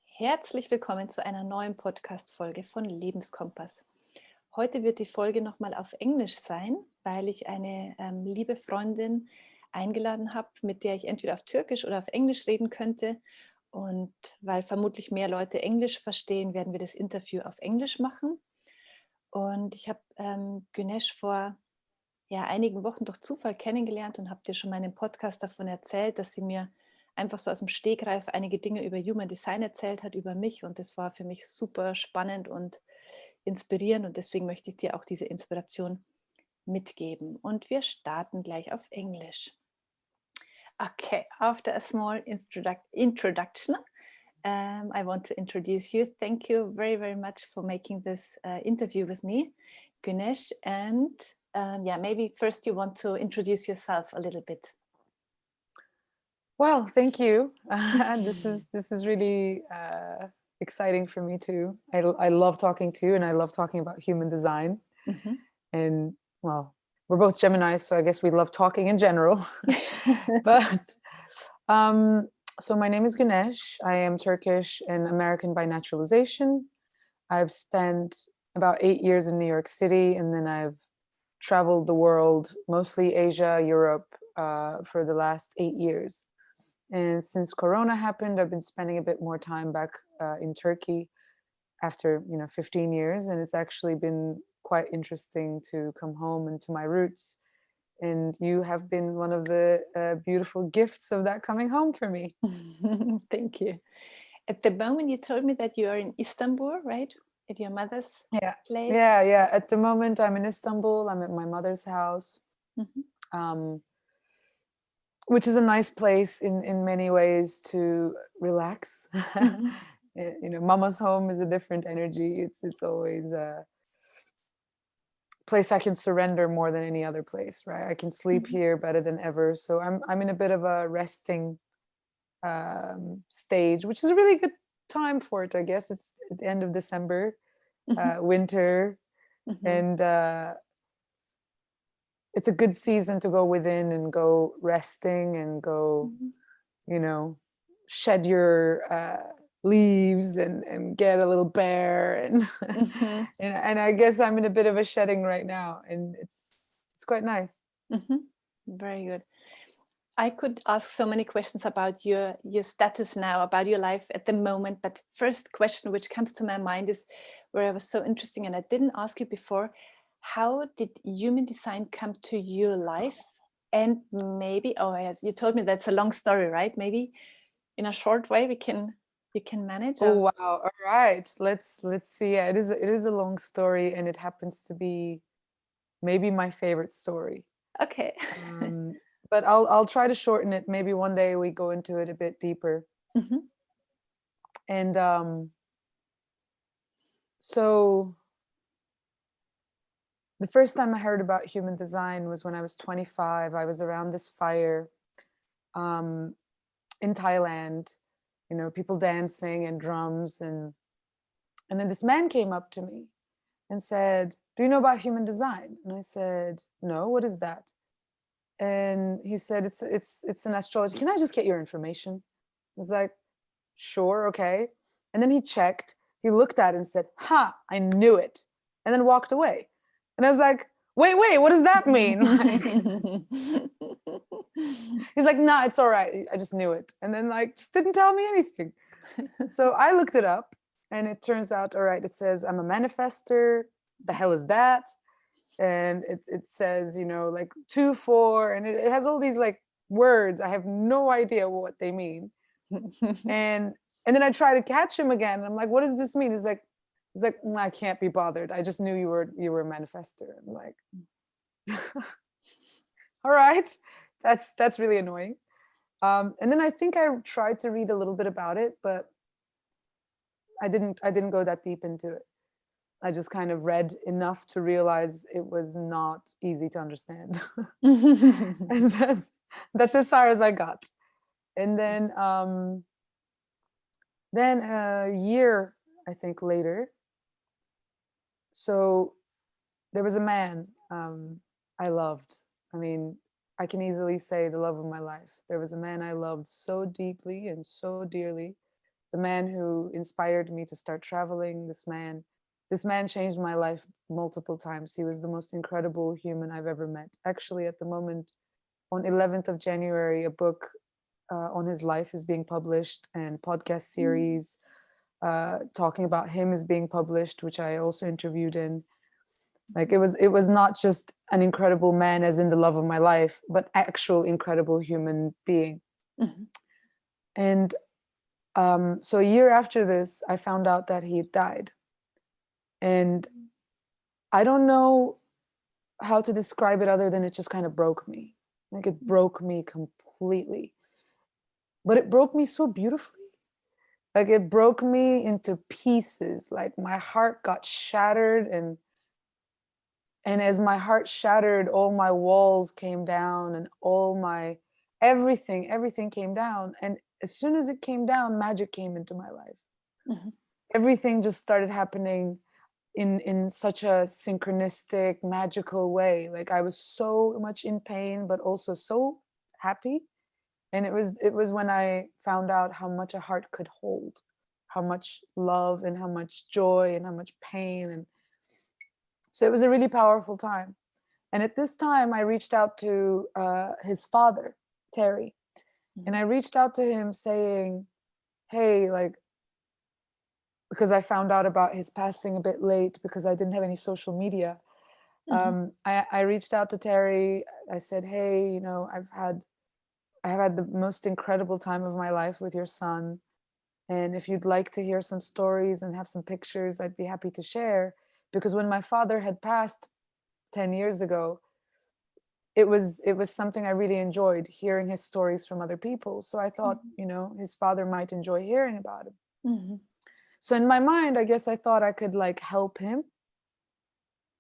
Herzlich willkommen zu einer neuen Podcast-Folge von Lebenskompass. Heute wird die Folge nochmal auf Englisch sein, weil ich eine liebe Freundin eingeladen habe, mit der ich entweder auf Türkisch oder auf Englisch reden könnte. Und weil vermutlich mehr Leute Englisch verstehen, werden wir das Interview auf Englisch machen. Und ich habe Güneş vor einigen Wochen durch Zufall kennengelernt und habe dir schon mal in einem Podcast davon erzählt, dass sie mir einfach so aus dem Stegreif einige Dinge über Human Design erzählt hat, über mich. Und das war für mich super spannend und inspirierend. Und deswegen möchte ich dir auch diese Inspiration mitgeben. Und wir starten gleich auf Englisch. Okay, after a small introduction, I want to introduce you. Thank you very, very much for making this interview with me, Güneş. And maybe first you want to introduce yourself a little bit. Well, thank you. This is really exciting for me too. I love talking to you, and I love talking about human design. Mhm. And well, we're both Geminis, so I guess we love talking in general. But so my name is Güneş. I am Turkish and American by naturalization. I've spent about 8 years in New York City, and then I've traveled the world, mostly Asia, Europe, for the last 8 years. And since Corona happened, I've been spending a bit more time back in Turkey after 15 years, and it's actually been quite interesting to come home and to my roots. And you have been one of the beautiful gifts of that coming home for me. Thank you. At the moment, you told me that you are in Istanbul, right? At your mother's place? Yeah. At the moment, I'm in Istanbul. I'm at my mother's house. Mhm. Which is a nice place in many ways to relax. Mhm. Mama's home is a different energy. It's always a place I can surrender more than any other place, right? I can sleep Mhm. here better than ever. So I'm in a bit of a resting stage, which is a really good time for it, I guess. It's at the end of December, Mhm. winter, Mhm. and it's a good season to go within and go resting and go, Mhm. shed your leaves and get a little bare and, Mhm. and I guess I'm in a bit of a shedding right now, and it's quite nice. Mhm. Very good. I could ask so many questions about your status now, about your life at the moment. But first question which comes to my mind is where I was so interesting, and I didn't ask you before. How did human design come to your life? And maybe, oh yes, you told me that's a long story, right? Maybe in a short way you can manage. Oh wow! All right, let's see. Yeah, it is a long story, and it happens to be maybe my favorite story. Okay. But I'll try to shorten it. Maybe one day we go into it a bit deeper. Mhm. And so the first time I heard about human design was when I was 25. I was around this fire um, in Thailand, people dancing and drums, and then this man came up to me and said, "Do you know about human design?" And I said, "No, what is that?" And he said, "It's an astrology. Can I just get your information?" I was like, "Sure, okay." And then he checked, he looked at it and said, "Ha, I knew it," and then walked away. And I was like, wait, what does that mean? He's like, "Nah, it's all right. I just knew it." And then just didn't tell me anything. So I looked it up, and it turns out, all right, it says I'm a manifester. The hell is that? And it says, 2-4, and it has all these words. I have no idea what they mean. And then I try to catch him again. And I'm like, "What does this mean?" He's like, "I can't be bothered. I just knew you were a manifester." I'm like, all right, that's really annoying. And then I think I tried to read a little bit about it, but I didn't go that deep into it. I just kind of read enough to realize it was not easy to understand. And that's as far as I got. And then a year, I think, later, so there was a man I loved. I mean, I can easily say the love of my life. There was a man I loved so deeply and so dearly. the man who inspired me to start traveling. This man changed my life multiple times. He was the most incredible human I've ever met. Actually, at the moment, on 11th of January, a book on his life is being published, and podcast series talking about him is being published, which I also interviewed in. Like, it was not just an incredible man as in the love of my life, but actual incredible human being. Mhm. And so a year after this, I found out that he had died. And I don't know how to describe it other than it just kind of broke me. Like, it broke me completely. But it broke me so beautifully. Like, it broke me into pieces. Like, my heart got shattered, and as my heart shattered, all my walls came down, and all my everything came down. And as soon as it came down, magic came into my life. Mhm. Everything just started happening in such a synchronistic, magical way. Like, I was so much in pain, but also so happy. And it was when I found out how much a heart could hold, how much love and how much joy and how much pain. And so it was a really powerful time. And at this time, I reached out to his father, Terry. And I reached out to him saying, hey, like, because I found out about his passing a bit late because I didn't have any social media. Mhm. I reached out to Terry. I said, hey, you know, I've had the most incredible time of my life with your son. And if you'd like to hear some stories and have some pictures, I'd be happy to share. Because when my father had passed 10 years ago, it was something I really enjoyed, hearing his stories from other people. So I thought, you know, his father might enjoy hearing about him. Mhm. So in my mind, I guess I thought I could like help him.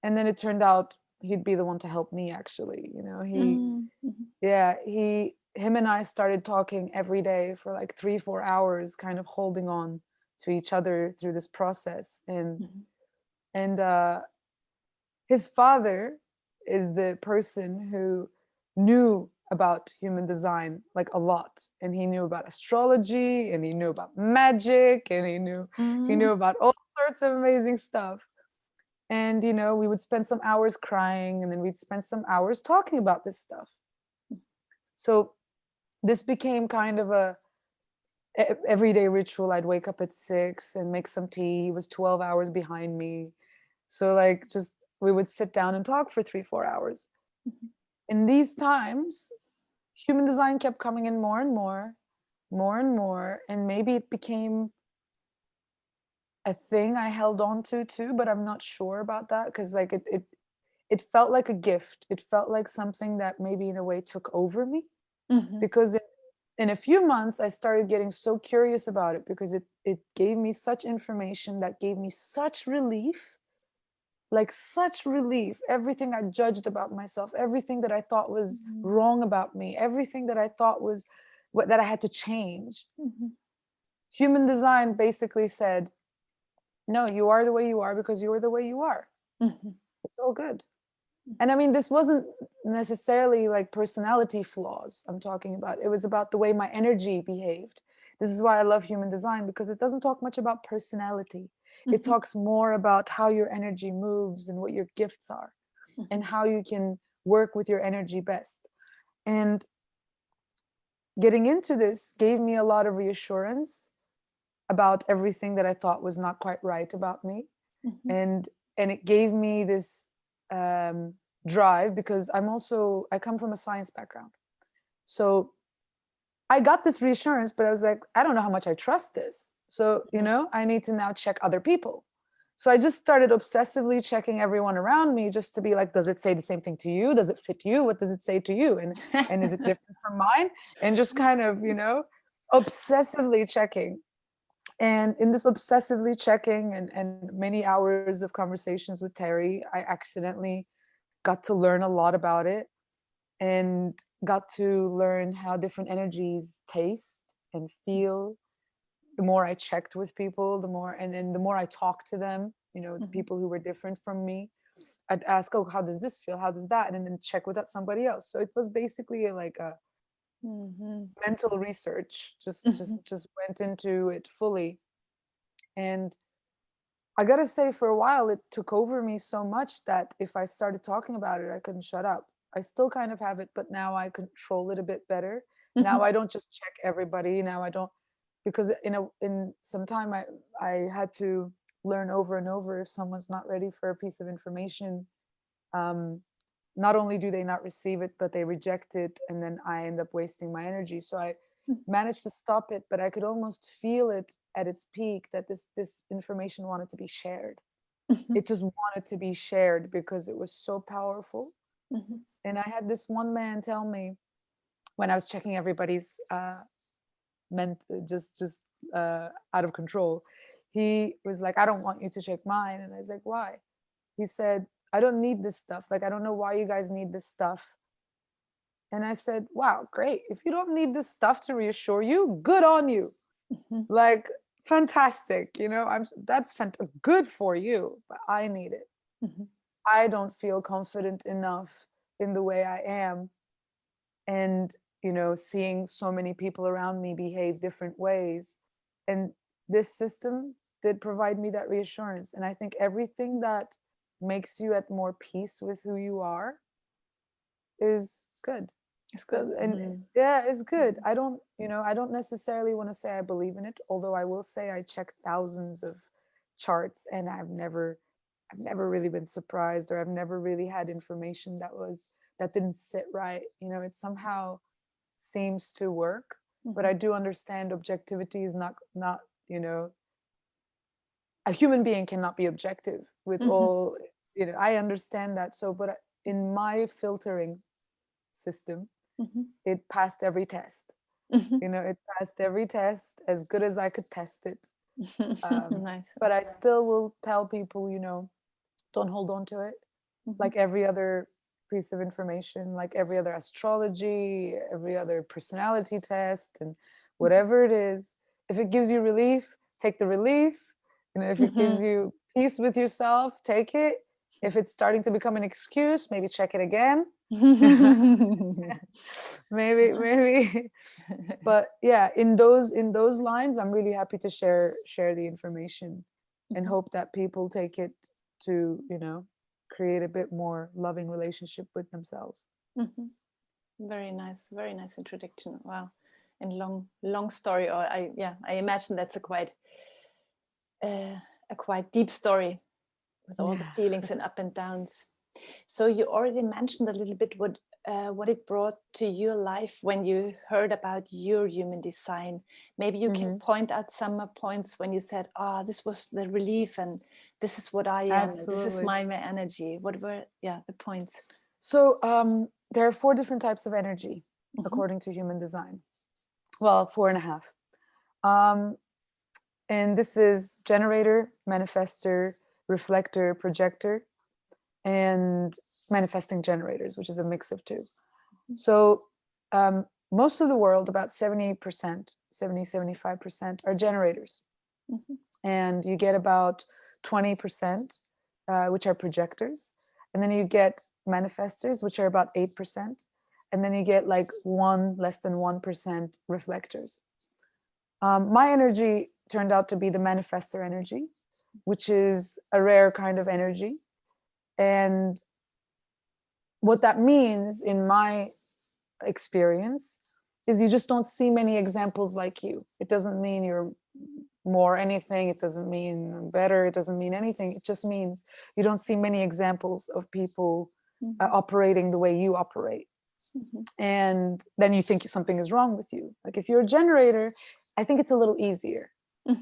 And then it turned out he'd be the one to help me, actually. You know, Mhm. Mhm. him and I started talking every day for like 3-4 hours, kind of holding on to each other through this process. Mhm. And his father is the person who knew about human design like a lot, and he knew about astrology, and he knew about magic, and he knew Mhm. about all sorts of amazing stuff. And you know, we would spend some hours crying, and then we'd spend some hours talking about this stuff. So this became kind of a everyday ritual. I'd wake up at 6 and make some tea. He was 12 hours behind me. So like, just we would sit down and talk for 3-4 hours. In these times, human design kept coming in more and more, more and more, and maybe it became a thing I held on to too, but I'm not sure about that, because like it felt like a gift. It felt like something that maybe in a way took over me, Mhm. because in a few months I started getting so curious about it, because it gave me such information that gave me such relief, like such relief. Everything I judged about myself, everything that I thought was Mhm. wrong about me, everything that I thought was what that I had to change. Mhm. Human design basically said, no, you are the way you are because you are the way you are. Mhm. It's all good. And I mean, this wasn't necessarily like personality flaws I'm talking about. It was about the way my energy behaved. This is why I love human design, because it doesn't talk much about personality. It Mhm. talks more about how your energy moves and what your gifts are, and Mhm. how you can work with your energy best. And getting into this gave me a lot of reassurance about everything that I thought was not quite right about me. Mhm. And it gave me this um, drive, because I come from a science background. So I got this reassurance, but I was like, I don't know how much I trust this. So, you know, I need to now check other people. So I just started obsessively checking everyone around me, just to be like, does it say the same thing to you? Does it fit you? What does it say to you? And is it different from mine? And just kind of, you know, obsessively checking. And in this obsessively checking and many hours of conversations with Terry, I accidentally got to learn a lot about it, and got to learn how different energies taste and feel. The more I checked with people, the more, and the more I talked to them, you know, the Mhm. people who were different from me, I'd ask, oh, how does this feel? How does that? And then check with that somebody else. So it was basically like mental research, just went into it fully. And I gotta say, for a while, it took over me so much that if I started talking about it, I couldn't shut up. I still kind of have it, but now I control it a bit better. Now I don't just check everybody. Now I don't, because in some time I had to learn over and over, if someone's not ready for a piece of information, not only do they not receive it, but they reject it, and then I end up wasting my energy. So I managed to stop it, but I could almost feel it at its peak, that this information wanted to be shared. It just wanted to be shared because it was so powerful. And I had this one man tell me, when I was checking everybody's out of control, he was like, I don't want you to check mine. And I was like, why? He said, I don't need this stuff. Like, I don't know why you guys need this stuff. And I said, wow, great. If you don't need this stuff to reassure you, good on you. Like, fantastic. You know, that's good for you, but I need it. I don't feel confident enough in the way I am. And, you know, seeing so many people around me behave different ways. And this system did provide me that reassurance. And I think everything that makes you at more peace with who you are is good. It's good. And yeah, it's good. I don't necessarily want to say I believe in it, although I will say I checked thousands of charts and I've never really been surprised, or I've never really had information that didn't sit right. You know, it somehow seems to work, but I do understand objectivity is not, you know, a human being cannot be objective with all, you know, I understand that. So, but in my filtering system, it passed every test. You know, it passed every test as good as I could test it. Nice. But I still will tell people, you know, don't hold on to it. Like every other piece of information, like every other astrology, every other personality test, and whatever it is, if it gives you relief, take the relief. You know, if it gives you peace with yourself, take it. If it's starting to become an excuse, maybe check it again. maybe. But yeah, in those lines, I'm really happy to share the information and hope that people take it to, you know, create a bit more loving relationship with themselves. Very nice introduction. Wow. And long story, or I imagine that's a quite deep story with all the feelings and up and downs. So you already mentioned a little bit what it brought to your life when you heard about your human design. Maybe you can point out some points when you said, this was the relief, and this is what I am. This is my energy. What were the points? So there are 4 different types of energy according to human design. Well, 4.5. And this is generator, manifestor, reflector, projector, and manifesting generators, which is a mix of 2. So most of the world, about 75% are generators. And you get about 20%, which are projectors. And then you get manifestors, which are about 8%. And then you get like less than 1% reflectors. My energy turned out to be the manifestor energy, which is a rare kind of energy. And what that means in my experience is you just don't see many examples like you. It doesn't mean you're more anything. It doesn't mean better. It doesn't mean anything. It just means you don't see many examples of people operating the way you operate. And then you think something is wrong with you. Like if you're a generator, I think it's a little easier,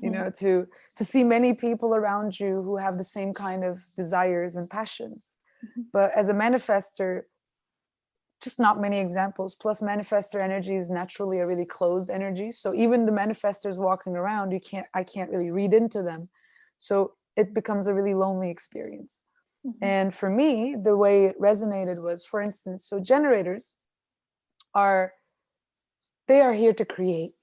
you know, to see many people around you who have the same kind of desires and passions. But as a manifestor, just not many examples. Plus, manifestor energy is naturally a really closed energy. So even the manifestors walking around, I can't really read into them. So it becomes a really lonely experience. And for me, the way it resonated was, for instance, so generators are here to create.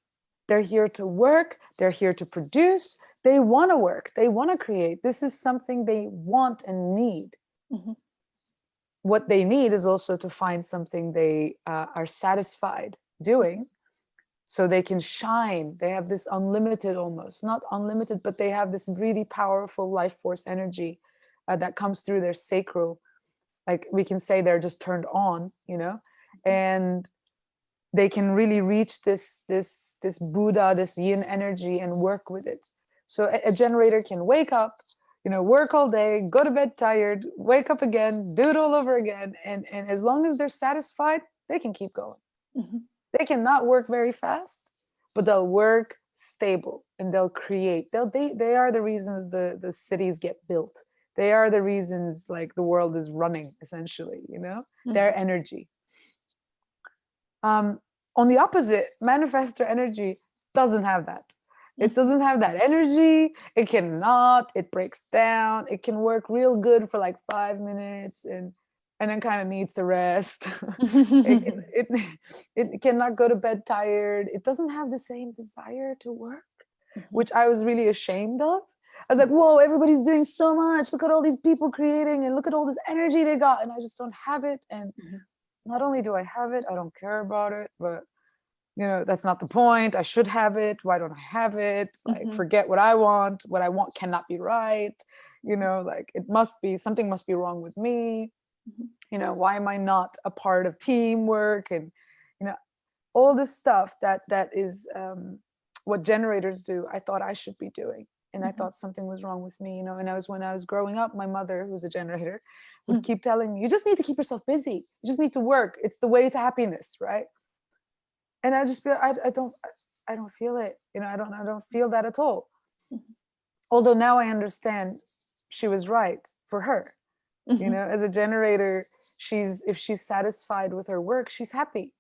They're here to work. They're here to produce. They want to work. They want to create. This is something they want and need. What they need is also to find something they are satisfied doing, so they can shine. They have this unlimited, almost not unlimited, but they have this really powerful life force energy that comes through their sacral. Like we can say they're just turned on, and they can really reach this Buddha, this yin energy, and work with it. So a generator can wake up, work all day, go to bed tired, wake up again, do it all over again, and as long as they're satisfied, they can keep going. They cannot work very fast, but they'll work stable and they'll create. They are the reasons the cities get built. They are the reasons like the world is running, essentially, their energy. On the opposite, manifestor energy doesn't have that. It doesn't have that energy. It cannot. It breaks down. It can work real good for like 5 minutes and then kind of needs to rest. It cannot go to bed tired. It doesn't have the same desire to work, which I was really ashamed of. I was like, whoa, everybody's doing so much. Look at all these people creating and look at all this energy they got. And I just don't have it. And not only do I have it, I don't care about it, but that's not the point. I should have it. Why don't I have it? Like, forget what I want. What I want cannot be right. Like something must be wrong with me. Why am I not a part of teamwork? And, all this stuff that is what generators do, I thought I should be doing. And I thought something was wrong with me, and when I was growing up, my mother, who's a generator, would keep telling me, you just need to keep yourself busy. You just need to work. It's the way to happiness, right? And I just feel I don't feel it. I don't feel that at all. Although now I understand she was right for her. As a generator, if she's satisfied with her work, she's happy.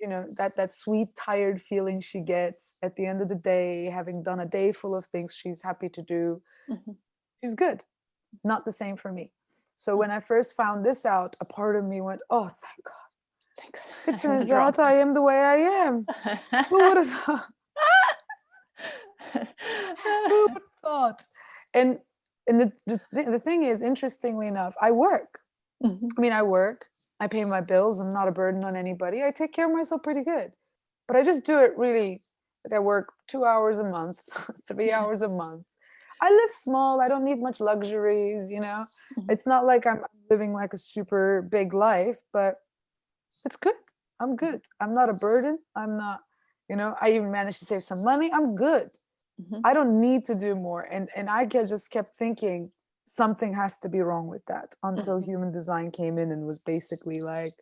That sweet, tired feeling she gets at the end of the day, having done a day full of things she's happy to do. She's good. Not the same for me. So when I first found this out, a part of me went, oh, thank God. It turns out I am the way I am. Who would have thought? Who would have thought? And the thing is, interestingly enough, I work. I work. I pay my bills. I'm not a burden on anybody. I take care of myself pretty good. But I just do it really, like I work 2 hours a month, 3 hours a month. I live small. I don't need much luxuries, It's not like I'm living like a super big life, but it's good. I'm good. I'm not a burden. I'm not, I even managed to save some money. I'm good. I don't need to do more. And I just kept thinking something has to be wrong with that until human design came in and was basically like,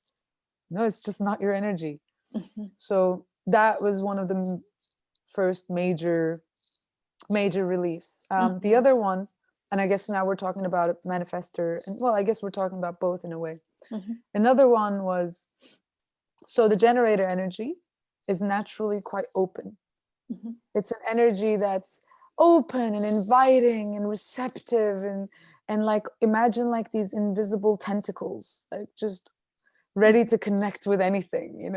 no, it's just not your energy. So that was one of the first major reliefs. The other one, and I guess now we're talking about a manifestor, and well, I guess we're talking about both in a way. Another one was, so the generator energy is naturally quite open. It's an energy that's open and inviting and receptive and like, imagine like these invisible tentacles, like just ready to connect with anything,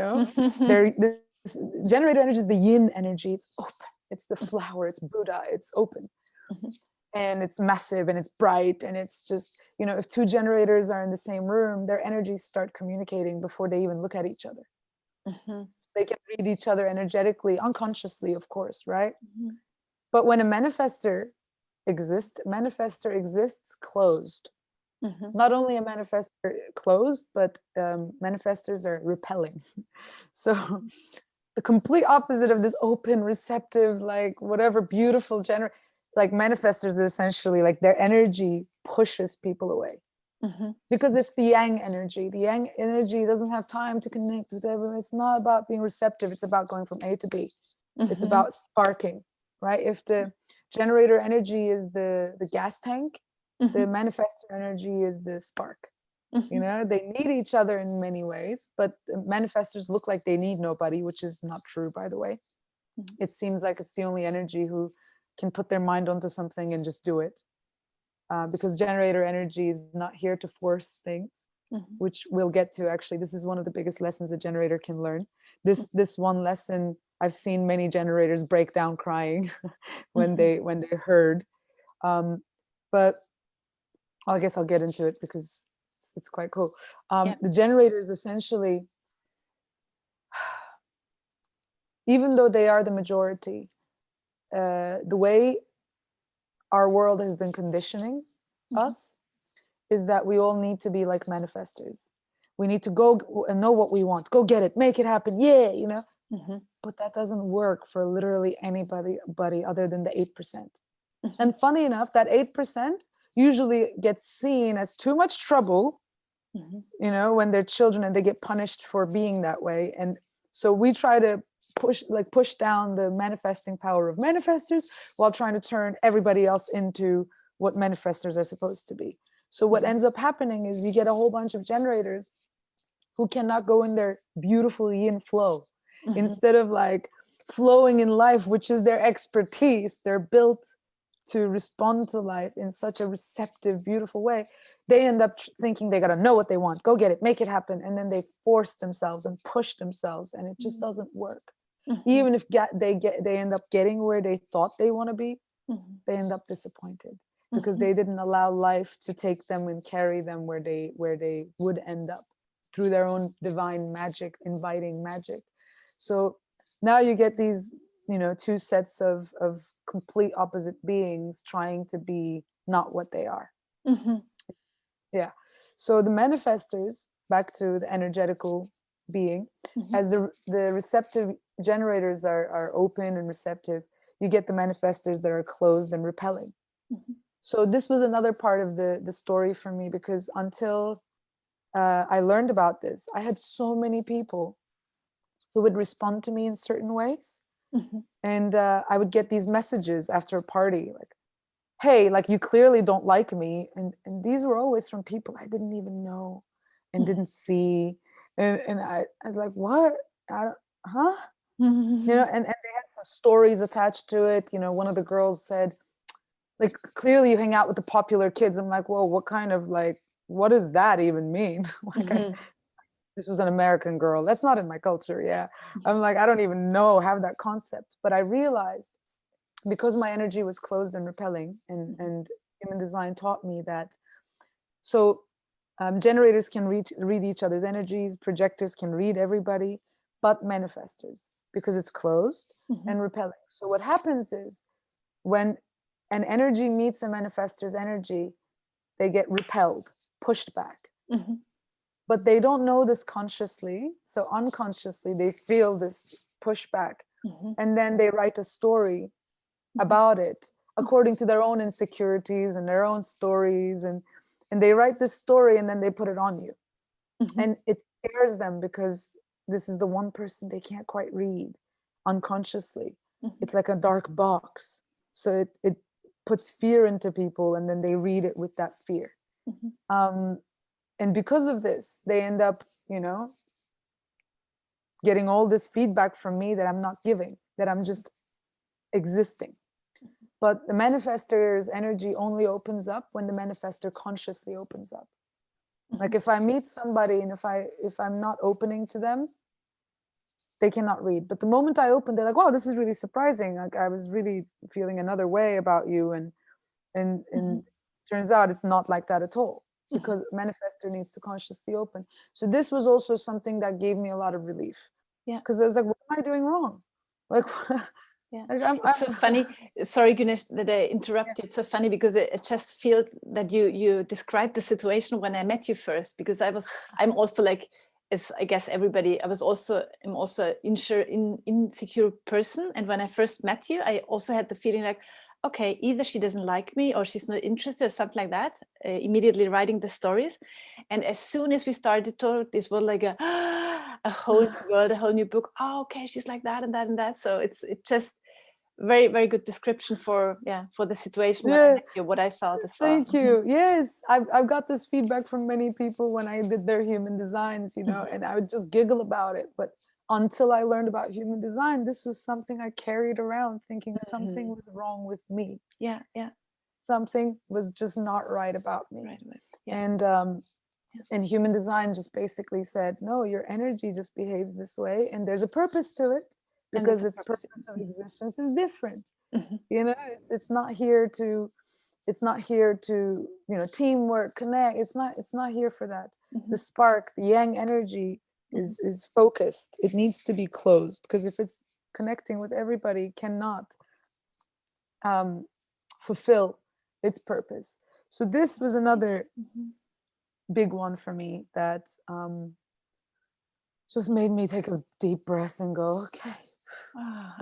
this generator energy is the yin energy. It's open. It's the flower. It's Buddha. It's open. And it's massive and it's bright. And it's just, if two generators are in the same room, their energies start communicating before they even look at each other. So they can read each other energetically, unconsciously, of course, right? But when a manifestor exists closed. Not only a manifestor closed, but manifestors are repelling. So the complete opposite of this open, receptive, like whatever beautiful like manifestors are essentially like their energy pushes people away. Because it's the yang energy. The yang energy doesn't have time to connect with everyone. It's not about being receptive. It's about going from A to B. It's about sparking, right? If the generator energy is the gas tank, the manifestor energy is the spark. They need each other in many ways, but manifestors look like they need nobody, which is not true, by the way. It seems like it's the only energy who can put their mind onto something and just do it. Because generator energy is not here to force things, which we'll get to. Actually, this is one of the biggest lessons a generator can learn. This one lesson, I've seen many generators break down crying when they heard. But I guess I'll get into it because it's quite cool. The generators essentially, even though they are the majority, the way our world has been conditioning us is that we all need to be like manifestors. We need to go and know what we want, go get it, make it happen, yeah, you know. But that doesn't work for literally anybody other than the 8%. And funny enough, that 8% usually gets seen as too much trouble, you know, when they're children and they get punished for being that way. And so we try to push down the manifesting power of manifestors while trying to turn everybody else into what manifestors are supposed to be. So what ends up happening is you get a whole bunch of generators who cannot go in their beautiful yin flow. Instead of like flowing in life, which is their expertise, they're built to respond to life in such a receptive, beautiful way. They end up thinking they got to know what they want, go get it, make it happen. And then they force themselves and push themselves, and it just doesn't work. Even if they end up getting where they thought they want to be, they end up disappointed because they didn't allow life to take them and carry them where they would end up through their own divine magic, inviting magic. So now you get these, you know, two sets of complete opposite beings trying to be not what they are. Yeah. So the manifestors, back to the energetical being, as the receptive generators are open and receptive, you get the manifestors that are closed and repelling. So this was another part of the story for me, because until I learned about this, I had so many people who would respond to me in certain ways. And I would get these messages after a party like, hey, like, you clearly don't like me. And these were always from people I didn't even know and didn't see. And I was like, what? Huh? You know, and they had some stories attached to it. You know, one of the girls said, like, clearly you hang out with the popular kids. I'm like, whoa, what kind of, like, what does that even mean? Like, this was an American girl. That's not in my culture. Yeah. I'm like, I don't even have that concept. But I realized, because my energy was closed and repelling, and human design taught me that. So generators can read each other's energies, projectors can read everybody, but manifestors, because it's closed and repelling. So what happens is, when an energy meets a manifestor's energy, they get repelled, pushed back. But they don't know this consciously. So unconsciously, they feel this pushback. And then they write a story about it according to their own insecurities and their own stories. And they write this story and then they put it on you. And it scares them, because this is the one person they can't quite read unconsciously. It's like a dark box. So it puts fear into people, and then they read it with that fear. And because of this, they end up, you know, getting all this feedback from me that I'm not giving, that I'm just existing. But the manifestor's energy only opens up when the manifestor consciously opens up. Like, if I meet somebody and if I'm not opening to them, they cannot read. But the moment I open, they're like, wow, this is really surprising. Like, I was really feeling another way about you. And turns out it's not like that at all, because manifestor needs to consciously open. So this was also something that gave me a lot of relief. Yeah. Because I was like, what am I doing wrong? Like, yeah. Like, it's so funny. Sorry, Güneş, that I interrupted. It's so funny, because it just feels that you described the situation when I met you first, because I'm also like, as I guess everybody, I'm also insecure person. And when I first met you, I also had the feeling like, okay, either she doesn't like me or she's not interested or something like that, immediately writing the stories. And as soon as we started to talk, this was like a whole new world, a whole new book. Oh, okay, she's like that and that and that. So it's just very, very good description for the situation when I met you, what I felt as well. Thank you. Yes, I've got this feedback from many people when I did their human designs, you know, and I would just giggle about it. But until I learned about human design, this was something I carried around, thinking something was wrong with me. Yeah. Something was just not right about me. Right. Yeah. And human design just basically said, no, your energy just behaves this way, and there's a purpose to it, because its purpose of existence is different. You know, it's not here to, you know, teamwork, connect. It's not here for that. The spark, the yang energy is focused. It needs to be closed, because if it's connecting with everybody cannot fulfill its purpose. So this was another big one for me that just made me take a deep breath and go, okay.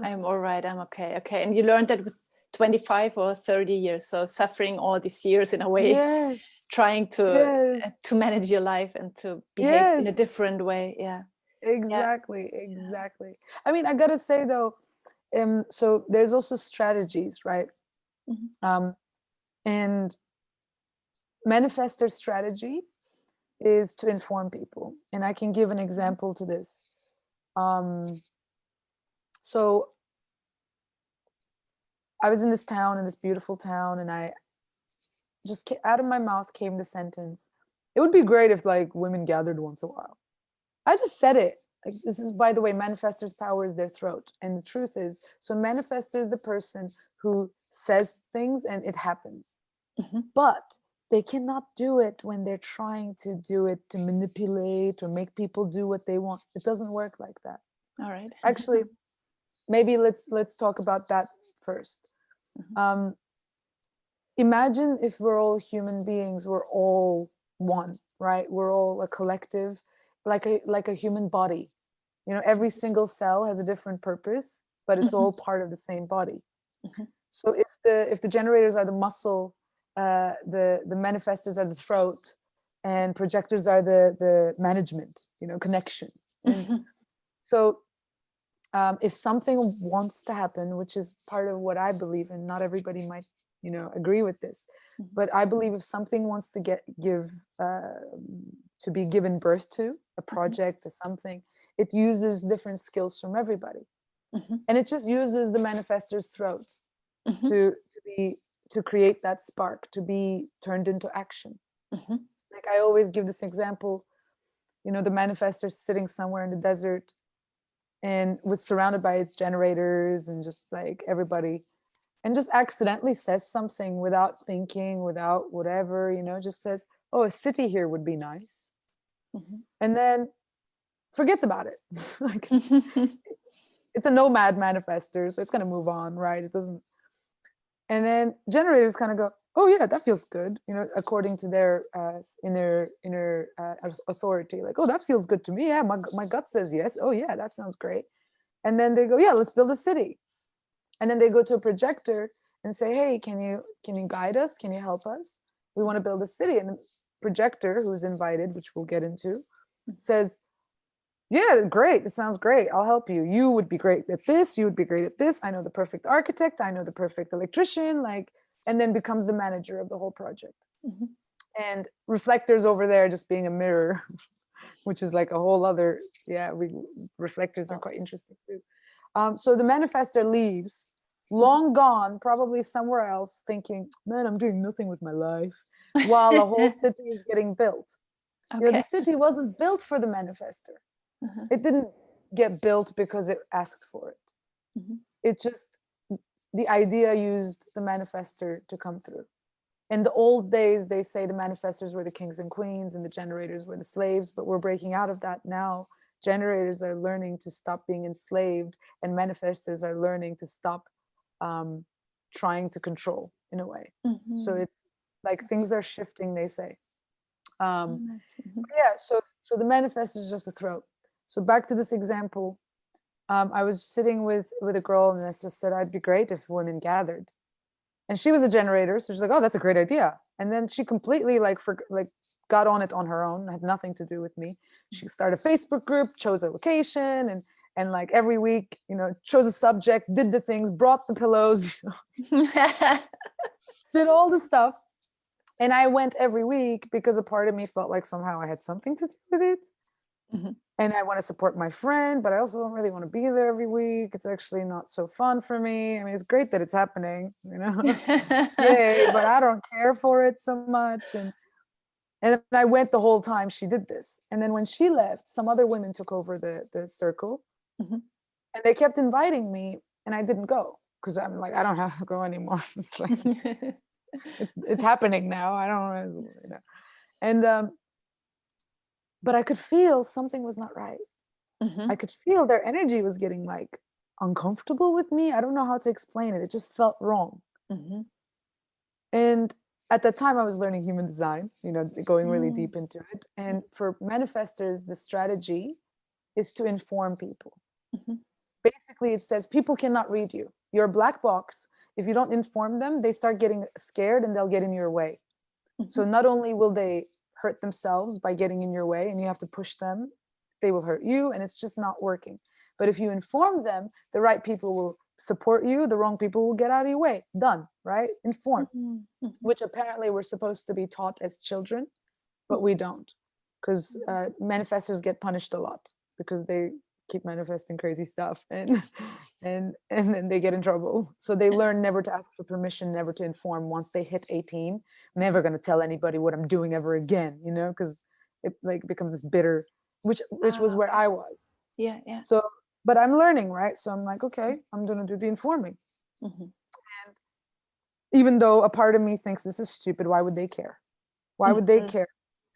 I'm all right, I'm okay. And you learned that with 25 or 30 years, so suffering all these years in a way. Yes. Trying to manage your life and to behave in a different way. Exactly. I mean, I gotta say though, so there's also strategies, right? And manifestor strategy is to inform people, and I can give an example to this. So I was in this town, in this beautiful town, and I just out of my mouth came the sentence, it would be great if like women gathered once a while. I just said it. Like, this is, by the way, manifestor's power is their throat. And the truth is, so manifestor is the person who says things and it happens. But they cannot do it when they're trying to do it to manipulate or make people do what they want. It doesn't work like that. All right. Actually, maybe let's talk about that first. Imagine if we're all human beings, we're all one, right? We're all a collective, like a human body. You know, every single cell has a different purpose, but it's all part of the same body. So if the generators are the muscle, the manifestors are the throat, and projectors are the management, you know, connection. And so if something wants to happen, which is part of what I believe in, not everybody might, you know, agree with this, but I believe if something wants to to be given birth to, a project or something, it uses different skills from everybody. And it just uses the manifestor's throat to create that spark, to be turned into action. Like I always give this example, you know, the manifestor sitting somewhere in the desert and was surrounded by its generators and just like everybody, and just accidentally says something without thinking, without whatever, you know, just says, oh, a city here would be nice. And then forgets about it. Like it's a nomad manifestor, so it's going to move on, right? It doesn't. And then generators kind of go, oh yeah, that feels good, you know, according to their inner authority. Like, oh, that feels good to me. Yeah, my gut says yes. Oh yeah, that sounds great. And then they go, yeah, let's build a city. And then they go to a projector and say, hey, can you guide us? Can you help us? We want to build a city. And the projector, who's invited, which we'll get into, says, yeah, great. It sounds great. I'll help you. You would be great at this. You would be great at this. I know the perfect architect. I know the perfect electrician. Like, and then becomes the manager of the whole project. And reflectors over there just being a mirror, which is like a whole other, reflectors are quite interesting too. So the manifestor leaves, long gone, probably somewhere else, thinking, man, I'm doing nothing with my life, while a whole city is getting built. You know, the city wasn't built for the manifestor. It didn't get built because it asked for it. It just, the idea used the manifestor to come through. In the old days, they say the manifestors were the kings and queens and the generators were the slaves, but we're breaking out of that now. Generators are learning to stop being enslaved, and manifestors are learning to stop trying to control in a way. So it's like things are shifting, they say. Yeah, so the manifestor is just a throat. So back to this example, I was sitting with a girl and I just said, I'd be great if women gathered. And she was a generator, so she's like, oh, that's a great idea. And then she completely got on it on her own, had nothing to do with me. She started a Facebook group, chose a location, and like every week, you know, chose a subject, did the things, brought the pillows, you know, did all the stuff. And I went every week because a part of me felt like somehow I had something to do with it. And I want to support my friend, but I also don't really want to be there every week. It's actually not so fun for me. I mean, it's great that it's happening, you know, yay, but I don't care for it so much. And then I went the whole time she did this. And then when she left, some other women took over the circle, and they kept inviting me, and I didn't go because I'm like, I don't have to go anymore. It's like, it's happening now. I don't, you know. And but I could feel something was not right. I could feel their energy was getting like uncomfortable with me. I don't know how to explain it. It just felt wrong. Mm-hmm. And at the time I was learning human design, going really deep into it. And for manifestors, the strategy is to inform people. Mm-hmm. Basically, it says people cannot read you. You're a black box. If you don't inform them, they start getting scared and they'll get in your way. Mm-hmm. So not only will they hurt themselves by getting in your way and you have to push them, they will hurt you, and it's just not working. But if you inform them, the right people will support you, the wrong people will get out of your way. Done, right? Inform. Mm-hmm. Which apparently we're supposed to be taught as children, but we don't, because manifestors get punished a lot because they keep manifesting crazy stuff, and then they get in trouble. So they learn never to ask for permission, never to inform. Once they hit 18, never going to tell anybody what I'm doing ever again, because it like becomes this bitter, which was where I was. Yeah. So but I'm learning, right? So I'm like, okay, I'm going to do the informing. Mm-hmm. And even though a part of me thinks this is stupid, why would they care? Why would they care?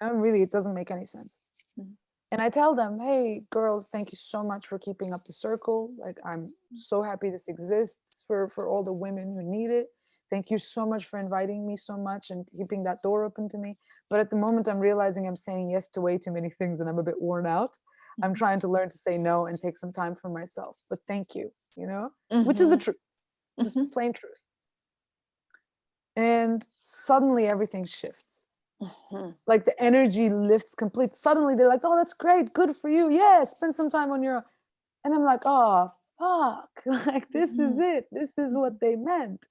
Really, it doesn't make any sense. Mm-hmm. And I tell them, hey, girls, thank you so much for keeping up the circle. Like, I'm so happy this exists for all the women who need it. Thank you so much for inviting me so much and keeping that door open to me. But at the moment, I'm realizing I'm saying yes to way too many things and I'm a bit worn out. Mm-hmm. I'm trying to learn to say no and take some time for myself. But thank you, which is the truth, just plain truth. And suddenly everything shifts. Mm-hmm. Like the energy lifts complete. Suddenly they're like, oh, that's great. Good for you. Yeah, spend some time on your own. And I'm like, oh, fuck. Like, this is it. This is what they meant.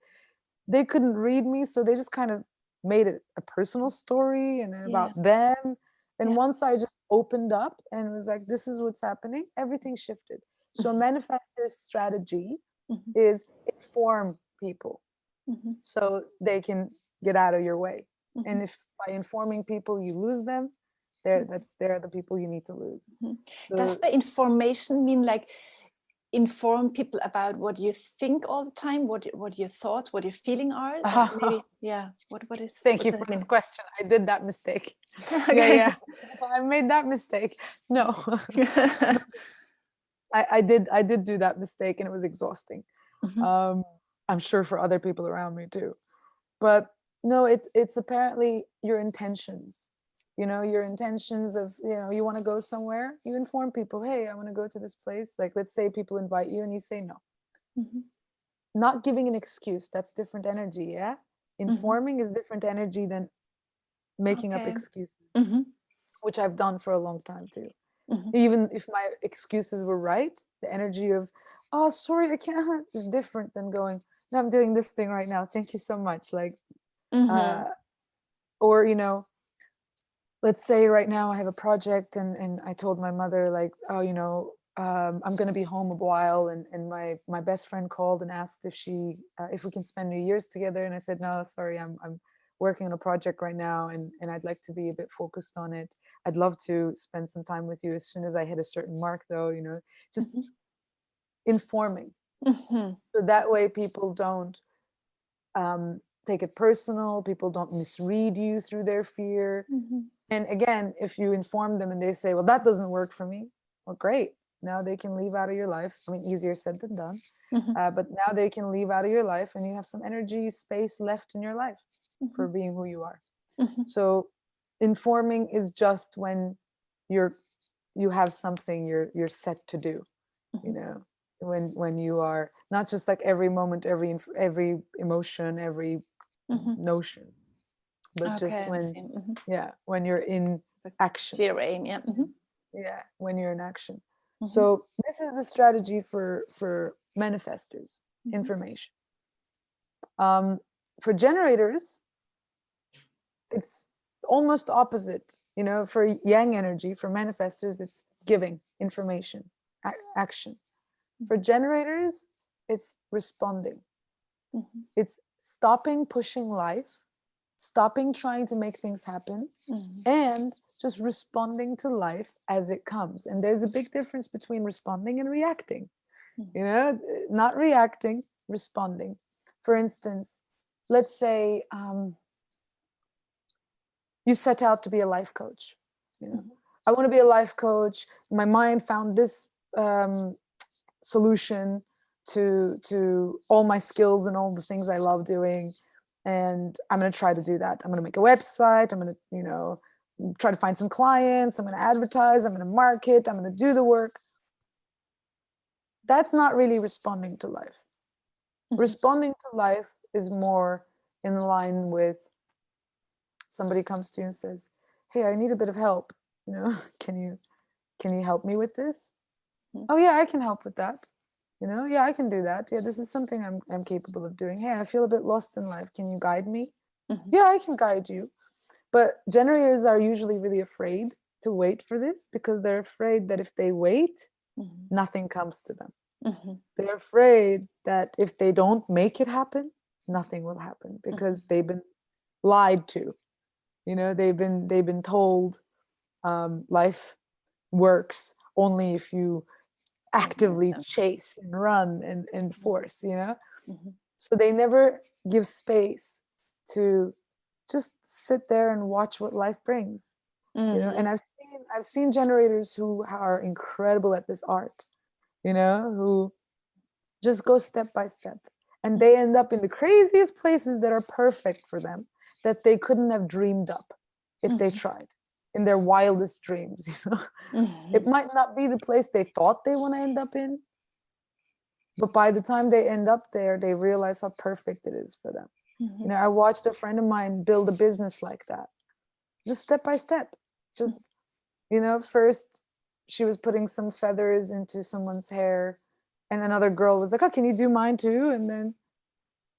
They couldn't read me. So they just kind of made it a personal story and about them. And once I just opened up and was like, this is what's happening, everything shifted. So manifestor's strategy is inform people so they can get out of your way. And if by informing people you lose them, they're the people you need to lose. So, does the information mean like inform people about what you think all the time, what your thoughts, what your feeling are? Maybe, what is? Thank you for this question. I did that mistake. Okay. Yeah. I made that mistake. No. I did do that mistake, and it was exhausting. I'm sure for other people around me too. But no, it's apparently your intentions. Your intentions of, you want to go somewhere, you inform people, hey, I want to go to this place. Like, let's say people invite you and you say no. Not giving an excuse, that's different energy. Yeah. Informing is different energy than making up excuses, which I've done for a long time too. Even if my excuses were right, the energy of, oh, sorry, I can't, is different than going, no, I'm doing this thing right now. Thank you so much. Like, or, let's say right now I have a project and I told my mother, like, oh, I'm going to be home a while. And my best friend called and asked if we can spend New Year's together. And I said, no, sorry, I'm working on a project right now and I'd like to be a bit focused on it. I'd love to spend some time with you as soon as I hit a certain mark, though, just informing. So that way people don't take it personal. People don't misread you through their fear. And again, if you inform them and they say, well, that doesn't work for me, well, great. Now they can leave out of your life. I mean, easier said than done. But now they can leave out of your life and you have some energy, space left in your life for being who you are. So informing is just when you have something you're set to do, when you are not just like every moment, every emotion, every notion, but just when you're in action. Clear aim, When you're in action. So this is the strategy for manifestors, information. For generators, it's almost opposite. For yang energy, for manifestors, it's giving information, action. For generators, it's responding. It's stopping pushing life, stopping trying to make things happen, and just responding to life as it comes. And there's a big difference between responding and reacting. Not reacting, responding. For instance, let's say you set out to be a life coach. I want to be a life coach. My mind found this solution. to all my skills and all the things I love doing. And I'm going to try to do that. I'm going to make a website. I'm going to, try to find some clients. I'm going to advertise. I'm going to market. I'm going to do the work. That's not really responding to life. Responding to life is more in line with somebody comes to you and says, hey, I need a bit of help. Can you help me with this? Oh yeah, I can help with that. Yeah, I can do that. Yeah, this is something I'm capable of doing. Hey, I feel a bit lost in life. Can you guide me? Yeah, I can guide you. But generators are usually really afraid to wait for this because they're afraid that if they wait, nothing comes to them. They're afraid that if they don't make it happen, nothing will happen because they've been lied to. They've been told life works only if you actively chase and run and force, So they never give space to just sit there and watch what life brings. And I've seen generators who are incredible at this art, who just go step by step, and they end up in the craziest places that are perfect for them, that they couldn't have dreamed up if they tried in their wildest dreams. It might not be the place they thought they want to end up in, but by the time they end up there, they realize how perfect it is for them. I watched a friend of mine build a business like that, just step by step. Just first she was putting some feathers into someone's hair, and another girl was like, oh, can you do mine too? And then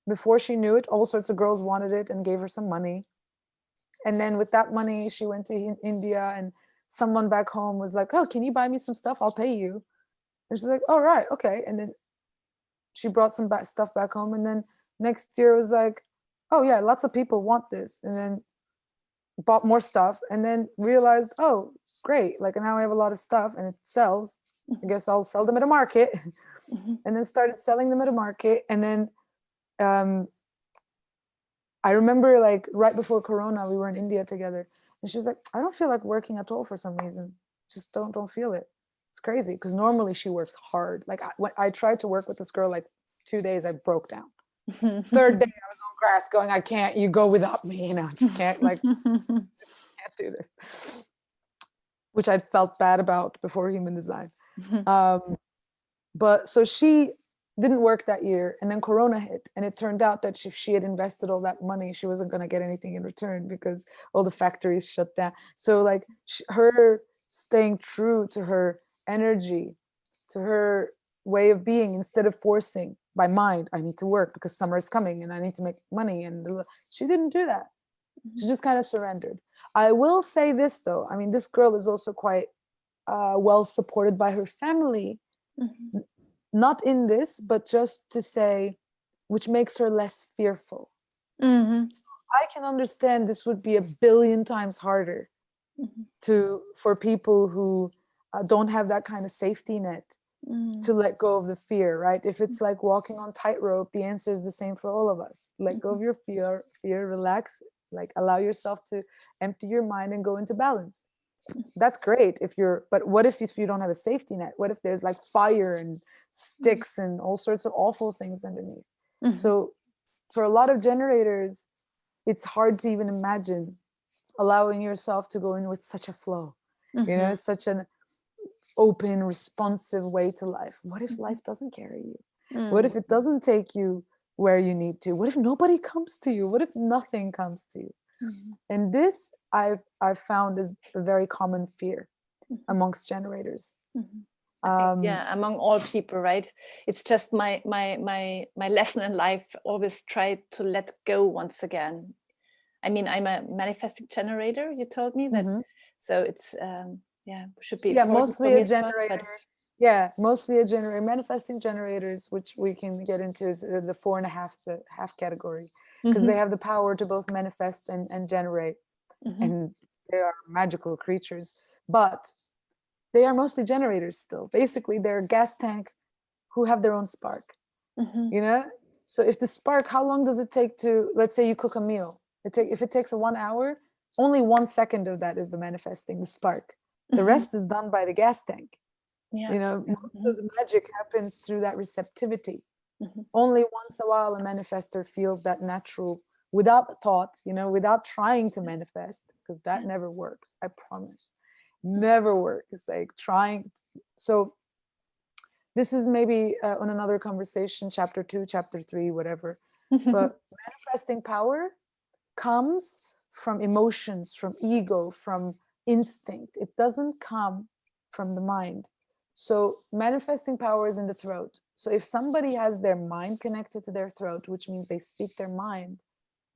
before she knew it, all sorts of girls wanted it and gave her some money. And then with that money, she went to India, and someone back home was like, oh, can you buy me some stuff? I'll pay you. And she's like, oh, right, okay. And then she brought some stuff back home. And then next year was like, oh yeah, lots of people want this. And then bought more stuff, and then realized, oh, great. Like now I have a lot of stuff and it sells. I guess I'll sell them at a market. And then started selling them at a market. And then I remember like right before Corona, we were in India together, and she was like, I don't feel like working at all for some reason. Just don't feel it. It's crazy because normally she works hard. Like when I tried to work with this girl, like 2 days, I broke down. Third day, I was on grass going, I can't, you go without me, just can't, like, can't do this. Which I'd felt bad about before human design. But so she didn't work that year, and then Corona hit, and it turned out that if she had invested all that money, she wasn't going to get anything in return because all the factories shut down. So like her staying true to her energy, to her way of being, instead of forcing by mind, I need to work because summer is coming and I need to make money, and she didn't do that. She just kind of surrendered. I will say this though, I mean, this girl is also quite well supported by her family. Not in this, but just to say, which makes her less fearful. So I can understand this would be 1 billion times harder for people who don't have that kind of safety net to let go of the fear, right? If it's like walking on tightrope, the answer is the same for all of us. Let go of your fear, relax, like allow yourself to empty your mind and go into balance. That's great but what if you don't have a safety net? What if there's like fire and sticks and all sorts of awful things underneath? So for a lot of generators, it's hard to even imagine allowing yourself to go in with such a flow, such an open, responsive way to life. What if life doesn't carry you? What if it doesn't take you where you need to? What if nobody comes to you? What if nothing comes to you? And this I've found is a very common fear amongst generators. I think, among all people, right? It's just my lesson in life. Always try to let go once again. I mean, I'm a manifesting generator. You told me that, so it's should be mostly a generator. Mostly a generator. Manifesting generators, which we can get into, is the 4.5, the half category, because they have the power to both manifest and generate, and they are magical creatures, but they are mostly generators still. Basically, they're a gas tank who have their own spark. So if the spark, how long does it take to, let's say you cook a meal, if it takes 1 hour, only 1 second of that is the manifesting, the spark. The rest is done by the gas tank. Yeah. You know, most of the magic happens through that receptivity. Mhm. Only once a while a manifester feels that natural, without thought, you know, without trying to manifest, because that never works, I promise. Never works. Like trying. So this is maybe on another conversation, chapter 2, chapter 3, whatever. But manifesting power comes from emotions, from ego, from instinct. It doesn't come from the mind. So manifesting power is in the throat. So if somebody has their mind connected to their throat, which means they speak their mind,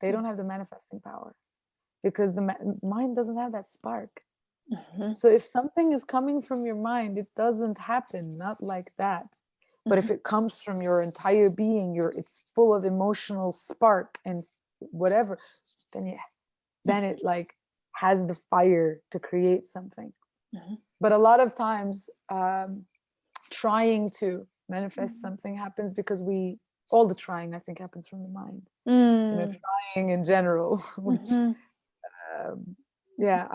they don't have the manifesting power, because the mind doesn't have that spark. So if something is coming from your mind, it doesn't happen, not like that. But if it comes from your entire being, it's full of emotional spark and whatever, then it like has the fire to create something. But a lot of times trying to manifest something happens because all the trying, I think, happens from the mind. You know, trying in general, which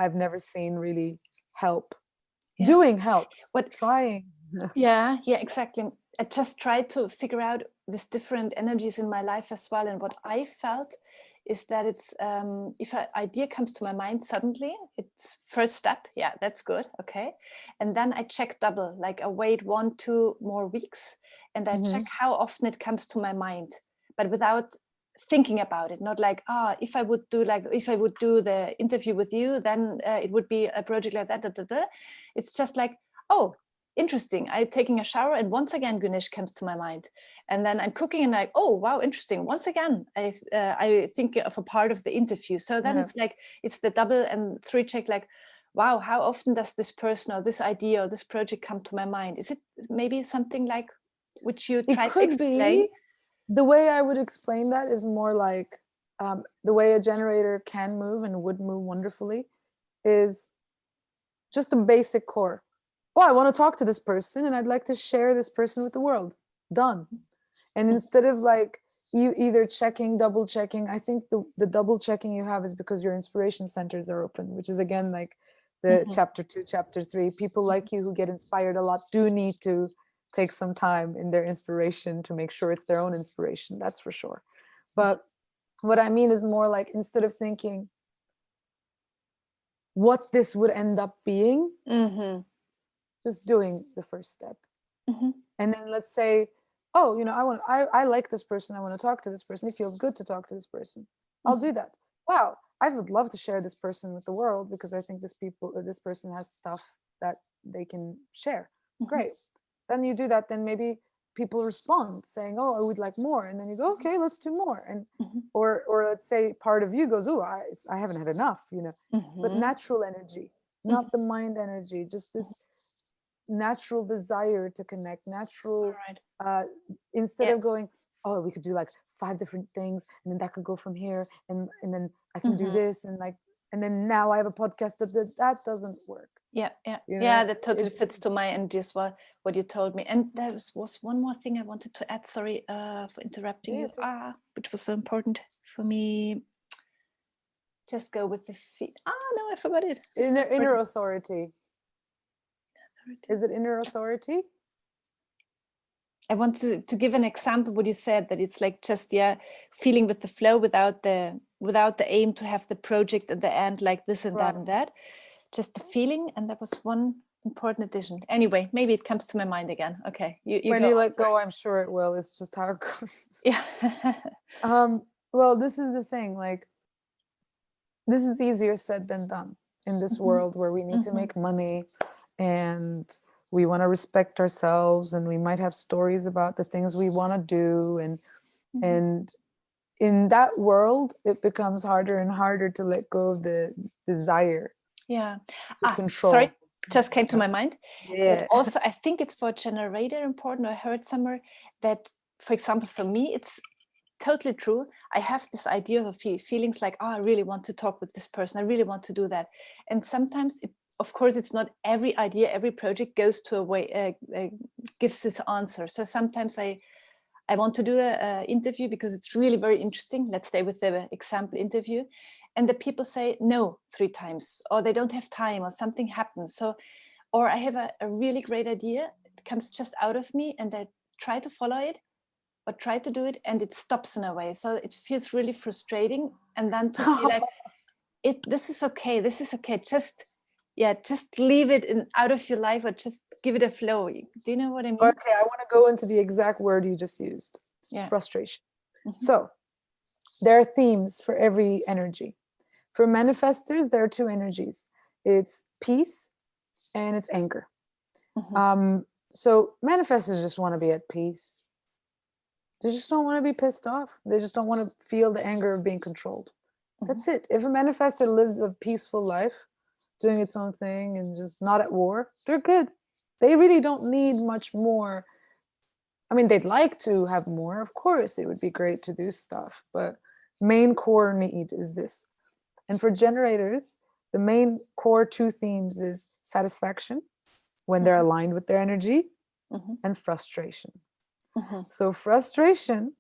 I've never seen really help. Doing helps, What trying. Yeah, exactly. I just tried to figure out these different energies in my life as well. And what I felt is that it's if an idea comes to my mind suddenly, it's first step. Yeah, that's good. Okay. And then I check double, like I wait 1-2 more weeks and I check how often it comes to my mind, but without thinking about it. Not like, if I would do the interview with you, then it would be a project like that. It's just like, oh, interesting. I'm taking a shower and once again Güneş comes to my mind, and then I'm cooking and like, oh wow, interesting, once again I think of a part of the interview. So then it's like, it's the double and 3 check, like, wow, how often does this person or this idea or this project come to my mind? Is it maybe something like which you try to explain? The way I would explain that is more like the way a generator can move and would move wonderfully is just a basic core. Oh, I want to talk to this person and I'd like to share this person with the world. Done. And instead of like you either checking, double checking, I think the double checking you have is because your inspiration centers are open, which is again like the chapter 2, chapter 3. People like you who get inspired a lot do need to take some time in their inspiration to make sure it's their own inspiration. That's for sure. But what I mean is more like, instead of thinking what this would end up being, just doing the first step. And then let's say, oh, you know, I like this person, I want to talk to this person, it feels good to talk to this person, I'll do that. Wow, I would love to share this person with the world because I think this person has stuff that they can share. Great. Then you do that, then maybe people respond saying, oh, I would like more, and then you go, okay, let's do more. And or let's say part of you goes, oh, I haven't had enough, you know. But natural energy, not the mind energy, just this natural desire to connect, natural instead of going, oh, we could do like 5 different things and then that could go from here, and then I can do this, and like, and then now I have a podcast. That doesn't work. You know, that totally fits to my energy as well, what you told me. And there was one more thing I wanted to add, sorry for interrupting you, which was so important for me. Just go with the feet. No, I forgot it. Inner authority. Is it inner authority? I want to give an example what you said, that it's like just feeling with the flow without the aim to have the project at the end like this and that and that, just the feeling. And that was one important addition. Anyway, maybe it comes to my mind again. Okay, when you let go, I'm sure it will. It's just how it goes. Well, this is the thing, like, this is easier said than done in this world where we need to make money and we want to respect ourselves, and we might have stories about the things we want to do, and in that world it becomes harder and harder to let go of the desire to control. Sorry, just came to my mind. But also I think it's for generator important. I heard somewhere that, for example, for me it's totally true. I have this idea of feelings like, I really want to talk with this person, I really want to do that. And sometimes of course, it's not every idea, every project goes to a way, gives this answer. So sometimes I want to do an interview because it's really very interesting. Let's stay with the example interview. And the people say no 3 times, or they don't have time, or something happens. So or I have a really great idea. It comes just out of me and I try to follow it or try to do it and it stops in a way. So it feels really frustrating. And then to see like, this is okay. Just leave it out of your life or just give it a flow. Do you know what I mean? Okay, I want to go into the exact word you just used. Yeah. Frustration. So there are themes for every energy. For manifestors, there are two energies. It's peace and it's anger. So manifestors just want to be at peace. They just don't want to be pissed off. They just don't want to feel the anger of being controlled. That's it. If a manifestor lives a peaceful life, doing its own thing and just not at war, they're good. They really don't need much more. I mean, they'd like to have more. Of course, it would be great to do stuff, but main core need is this. And for generators, the main core two themes is satisfaction when they're aligned with their energy and frustration. So frustration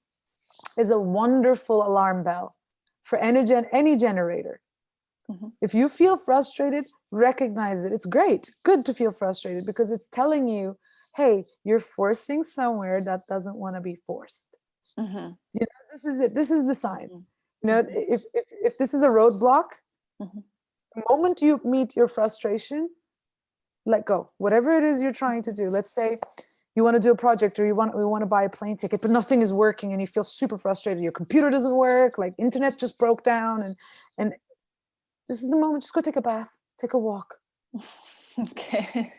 is a wonderful alarm bell for any generator. If you feel frustrated, recognize it. It's great, good to feel frustrated because it's telling you, hey, you're forcing somewhere that doesn't want to be forced. You know, this is it. This is the sign. You know, if this is a roadblock, the moment you meet your frustration, let go. Whatever it is you're trying to do. Let's say you want to do a project or you want to buy a plane ticket, but nothing is working and you feel super frustrated. Your computer doesn't work, like internet just broke down, and this is the moment. Just go take a bath, take a walk. Okay.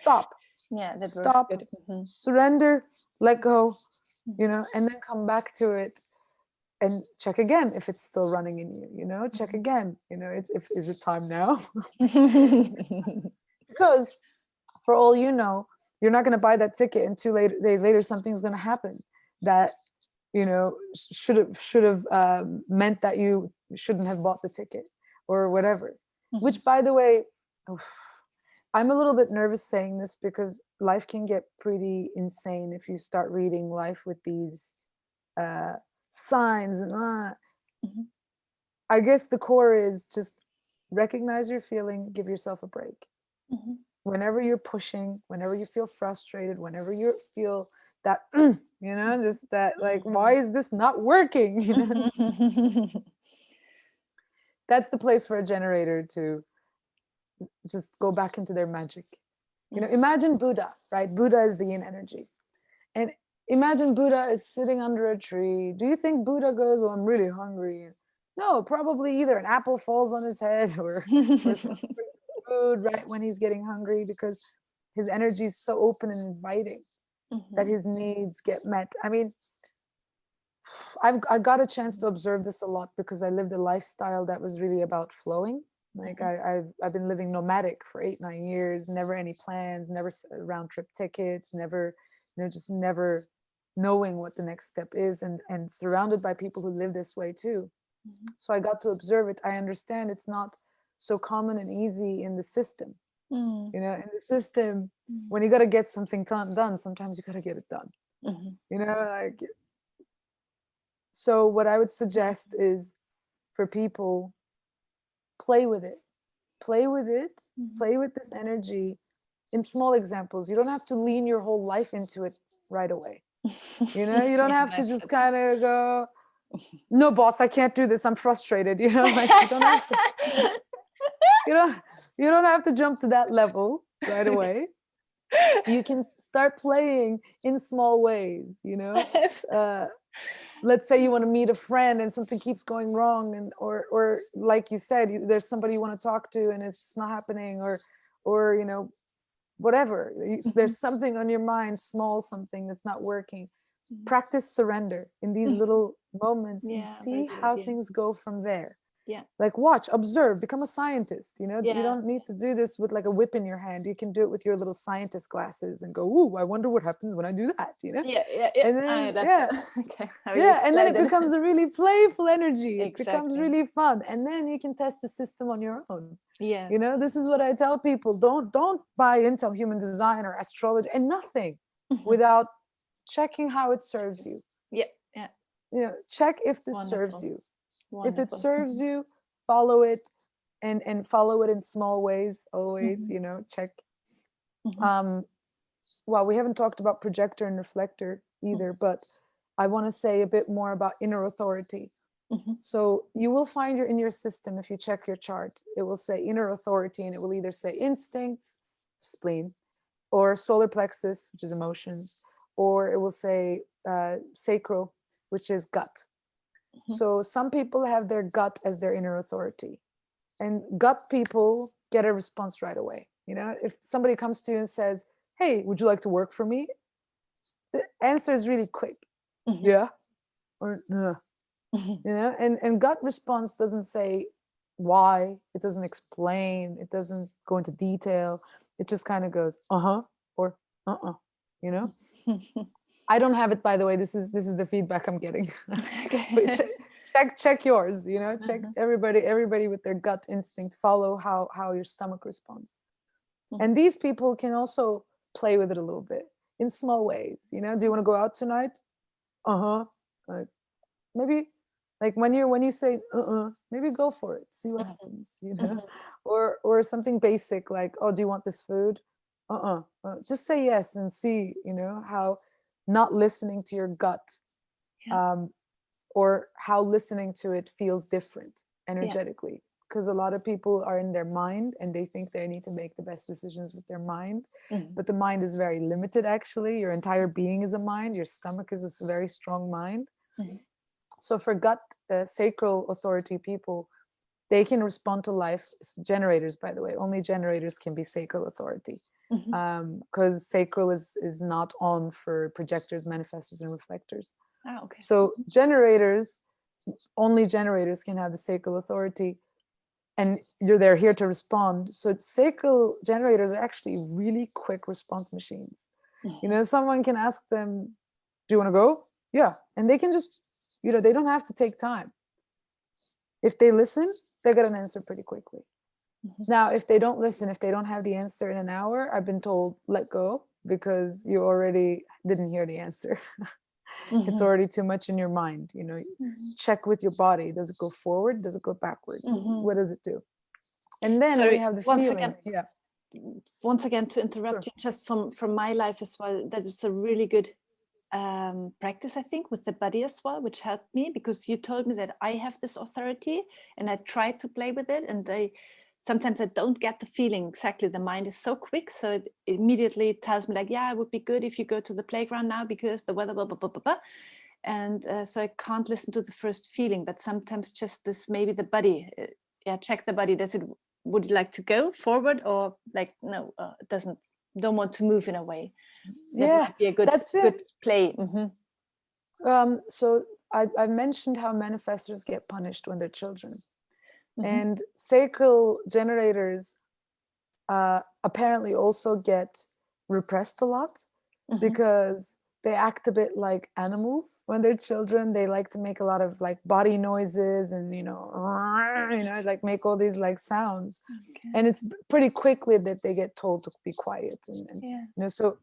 Stop. Yeah, that Stop. works good. Surrender, let go, you know, and then come back to it and check again if it's still running in you, you know, check again, you know, is it time now? Because for all you know, you're not going to buy that ticket and days later something's going to happen that, you know, should have meant that you shouldn't have bought the ticket or whatever. Which, by the way, I'm a little bit nervous saying this because life can get pretty insane if you start reading life with these signs and I guess the core is just recognize your feeling, give yourself a break. Whenever you're pushing, whenever you feel frustrated, whenever you feel that, you know, just that, like, why is this not working? You know, that's the place for a generator to just go back into their magic. You know, imagine Buddha, right? Buddha is the yin energy. And imagine Buddha is sitting under a tree. Do you think Buddha goes, oh, I'm really hungry? No, probably either an apple falls on his head or some food right when he's getting hungry, because his energy is so open and inviting that his needs get met. I mean, I got a chance to observe this a lot because I lived a lifestyle that was really about flowing. Like I've been living nomadic for 8-9 years, never any plans, never round trip tickets, never, you know, just never knowing what the next step is, and surrounded by people who live this way too. So I got to observe it. I understand it's not so common and easy in the system. You know, in the system, when you got to get something done, sometimes you got to get it done. You know, like, so what I would suggest is for people, play with it, play with this energy in small examples. You don't have to lean your whole life into it right away. You know, you don't have to just kind of go, no, boss, I can't do this, I'm frustrated. You know, like, you don't have to, you don't have to jump to that level right away. You can start playing in small ways, you know. Let's say you want to meet a friend and something keeps going wrong, and or like you said, there's somebody you want to talk to and it's not happening, or you know, whatever. There's something on your mind, small something that's not working. Practice surrender in these little moments and see how things go from there. Like, watch, observe, become a scientist. You know, you don't need to do this with like a whip in your hand. You can do it with your little scientist glasses and go, ooh, I wonder what happens when I do that, you know. And then Okay. and then it becomes a really playful energy. It becomes really fun, and then you can test the system on your own. You know, this is what I tell people: don't buy into human design or astrology and nothing without checking how it serves you. You know, check if this serves you. If it serves you, follow it, and follow it in small ways always. You know, check Well, we haven't talked about projector and reflector either, but I want to say a bit more about inner authority. So you will find in your system, if you check your chart, it will say inner authority, and it will either say instincts, spleen, or solar plexus, which is emotions, or it will say sacral, which is gut. So some people have their gut as their inner authority, and gut people get a response right away. You know, if somebody comes to you and says, "Hey, would you like to work for me?" The answer is really quick. Yeah, or no. You know, and gut response doesn't say why, it doesn't explain, it doesn't go into detail. It just kind of goes or you know. I don't have it, by the way. This is the feedback I'm getting. But check yours, you know, check everybody with their gut instinct, follow how your stomach responds. And these people can also play with it a little bit in small ways, you know. Do you want to go out tonight? Like, maybe, like when you say maybe go for it, see what happens, you know. Or something basic like, oh, do you want this food? Just say yes and see, you know, how not listening to your gut or how listening to it feels different energetically, because a lot of people are in their mind and they think they need to make the best decisions with their mind, but the mind is very limited. Actually, your entire being is a mind. Your stomach is a very strong mind. So for gut sacral authority people, they can respond to life. Generators, by the way, only generators can be sacral authority, because sacral is not on for projectors, manifestors, and reflectors. Okay. So generators, only generators can have the sacral authority, and they're here to respond. So sacral generators are actually really quick response machines. You know, someone can ask them, do you want to go? Yeah. And they can just, you know, they don't have to take time. If they listen, they get an answer pretty quickly. Now, if they don't listen, if they don't have the answer in an hour, I've been told, let go, because you already didn't hear the answer. It's already too much in your mind. You know, check with your body. Does it go forward? Does it go backward? What does it do? And then we have the feeling. Once again, to interrupt you, just from my life as well, that is a really good practice, I think, with the body as well, which helped me, because you told me that I have this authority and I try to play with it, and sometimes I don't get the feeling exactly. The mind is so quick, so it immediately tells me like, yeah, it would be good if you go to the playground now because the weather, blah, blah, blah, blah, blah. And so I can't listen to the first feeling, but sometimes just this, maybe the body, check the body. Would you like to go forward, or like, no, it doesn't, don't want to move in a way. That might be a good play. So I mentioned how manifestors get punished when they're children. And sacral generators apparently also get repressed a lot, because they act a bit like animals when they're children. They like to make a lot of like body noises and, you know, like make all these like sounds. And it's pretty quickly that they get told to be quiet. And you know, so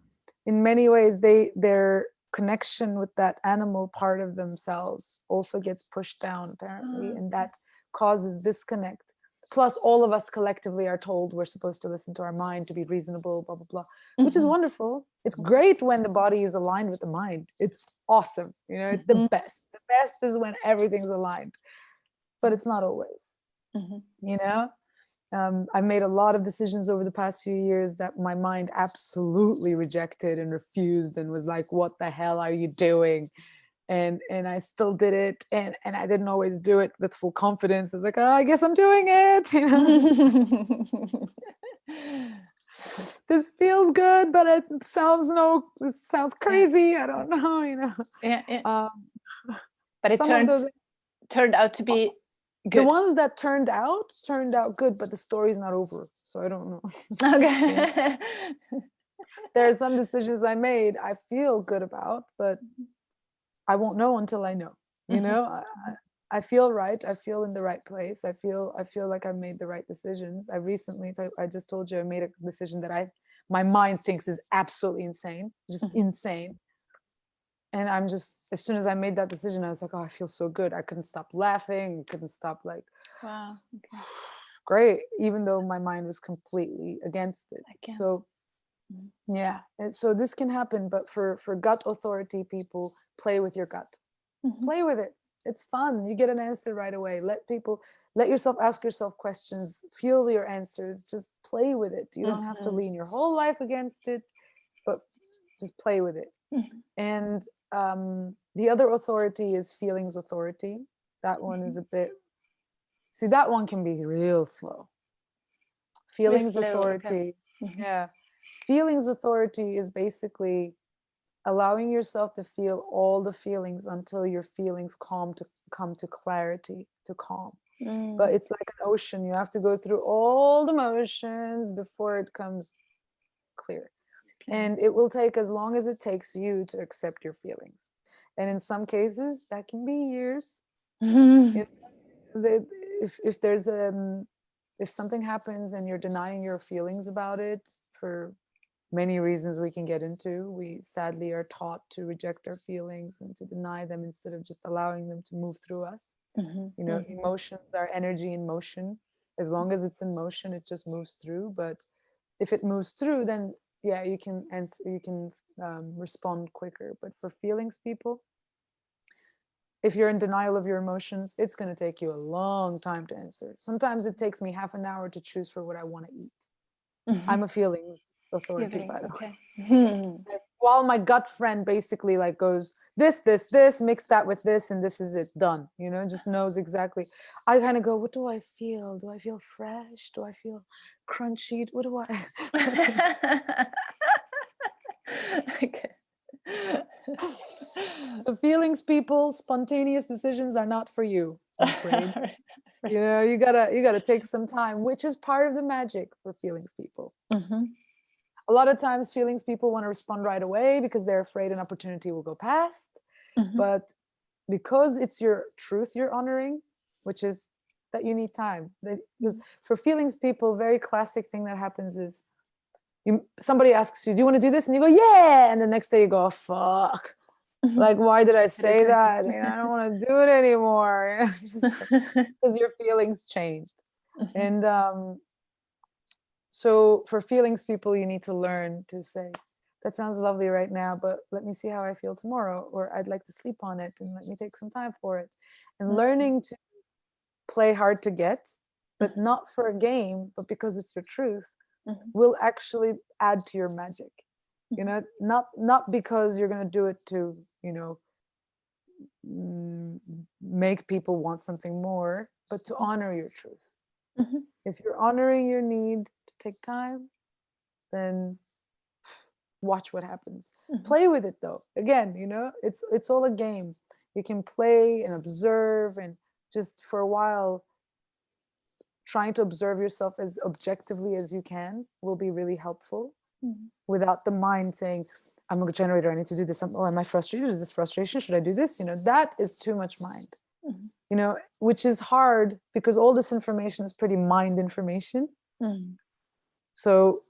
in many ways, their connection with that animal part of themselves also gets pushed down, apparently, and that causes disconnect. Plus, all of us collectively are told we're supposed to listen to our mind, to be reasonable, blah, blah, blah, which is wonderful. It's great when the body is aligned with the mind. It's awesome. You know, it's the best. The best is when everything's aligned, but it's not always, you know. I've made a lot of decisions over the past few years that my mind absolutely rejected and refused and was like, what the hell are you doing? And I still did it, and I didn't always do it with full confidence. I was like, oh, I guess I'm doing it, you know. This feels good, but it sounds crazy. I don't know, you know. But it turned out to be good. The ones that turned out good, but the story's not over, so I don't know. Okay. There are some decisions I made I feel good about, but I won't know until I know, you know. I feel right. I feel in the right place. I feel like I made the right decisions. I recently, I just told you, I made a decision that my mind thinks is absolutely insane, just insane. And I'm just, as soon as I made that decision, I was like, oh, I feel so good. I couldn't stop laughing. Couldn't stop like, wow, okay. Great. Even though my mind was completely against it. So Yeah. And so this can happen, but for gut authority people, play with your gut. Play with it. It's fun. You get an answer right away. Let yourself ask yourself questions, feel your answers, just play with it. You don't have to lean your whole life against it, but just play with it. And the other authority is feelings authority. That one is a bit, see, that one can be real slow. Feelings authority. Okay. Yeah. Feelings authority is basically allowing yourself to feel all the feelings until your feelings come to clarity, to calm. But it's like an ocean. You have to go through all the motions before it comes clear. And it will take as long as it takes you to accept your feelings. And in some cases, that can be years. If there's if something happens and you're denying your feelings about it for many reasons we can get into, we sadly are taught to reject our feelings and to deny them instead of just allowing them to move through us. Emotions are energy in motion. As long as it's in motion, it just moves through. But if it moves through, then yeah, you can answer, you can respond quicker. But for feelings people, if you're in denial of your emotions, it's going to take you a long time to answer. Sometimes it takes me half an hour to choose for what I want to eat. I'm a feelings authority, by the way. While my gut friend basically like goes, this, mix that with this, and this is it, done. Just knows exactly. I kind of go, what do I feel? Do I feel fresh? Do I feel crunchy? What do I? Okay. So feelings people, spontaneous decisions are not for you, I'm afraid. You gotta take some time, which is part of the magic for feelings people. A lot of times feelings people want to respond right away because they're afraid an opportunity will go past. But because it's your truth you're honoring, which is that you need time. Because for feelings people, very classic thing that happens is somebody asks you, do you want to do this? And you go, yeah. And the next day you go, oh, fuck. Like, why did I say that? I don't want to do it anymore. Just because your feelings changed. And so for feelings people, you need to learn to say, that sounds lovely right now, but let me see how I feel tomorrow, or I'd like to sleep on it and let me take some time for it. And learning to play hard to get, but not for a game, but because it's your truth, will actually add to your magic. Not because you're going to do it to, make people want something more, but to honor your truth. If you're honoring your need to take time, then watch what happens. Play with it though. Again, it's all a game. You can play and observe, and just for a while trying to observe yourself as objectively as you can will be really helpful, without the mind saying, I'm a generator, I need to do this. Am I frustrated? Is this frustration? Should I do this? That is too much mind. Which is hard because all this information is pretty mind information. So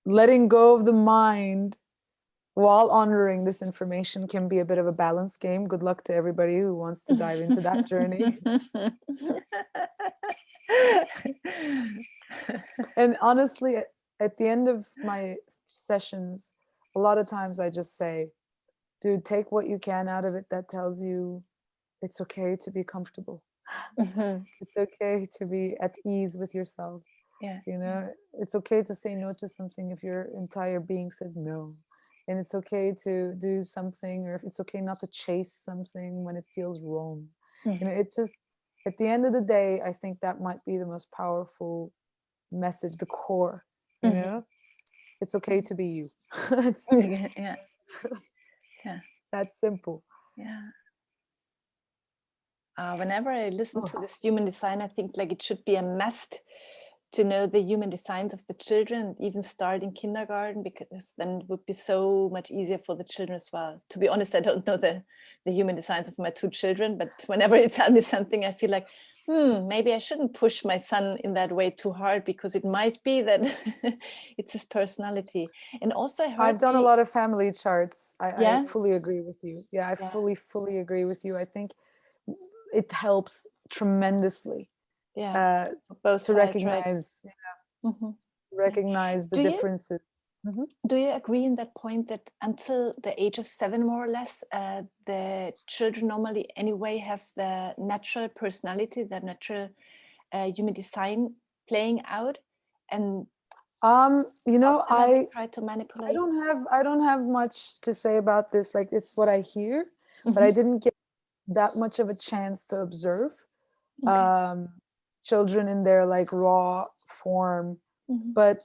letting go of the mind while honoring this information can be a bit of a balance game. Good luck to everybody who wants to dive into that journey. And honestly, at the end of my sessions, a lot of times I just say, dude, take what you can out of it that tells you it's okay to be comfortable. It's okay to be at ease with yourself. It's okay to say no to something if your entire being says no. And it's okay to do something, or if it's okay not to chase something when it feels wrong. It just, at the end of the day, I think that might be the most powerful message, the core. It's okay to be you. Yeah. That's simple. Whenever I listen to this human design, I think like it should be a must to know the human designs of the children, even start in kindergarten, because then it would be so much easier for the children as well. To be honest, I don't know the human designs of my two children, but whenever you tell me something, I feel like, maybe I shouldn't push my son in that way too hard, because it might be that it's his personality. And also I've done a lot of family charts. I fully agree with you. I fully agree with you. I think it helps tremendously. Both to sides, recognize, right? recognize the differences. Do you agree in that point that until the age of 7, more or less, the children normally anyway have the natural personality, the natural human design playing out, and I try to manipulate? I don't have much to say about this. Like, it's what I hear, but I didn't get that much of a chance to observe children in their like raw form. But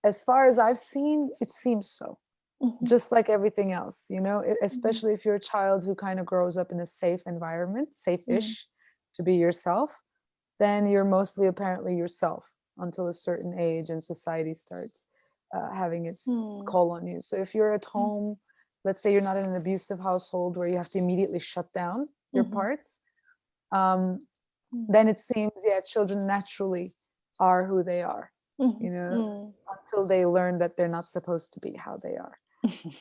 as far as I've seen, it seems so. Just like everything else, especially if you're a child who kind of grows up in a safe environment, safe-ish, to be yourself, then you're mostly apparently yourself until a certain age and society starts having its call on you. So if you're at home, let's say you're not in an abusive household where you have to immediately shut down your parts, then it seems, children naturally are who they are, until they learn that they're not supposed to be how they are.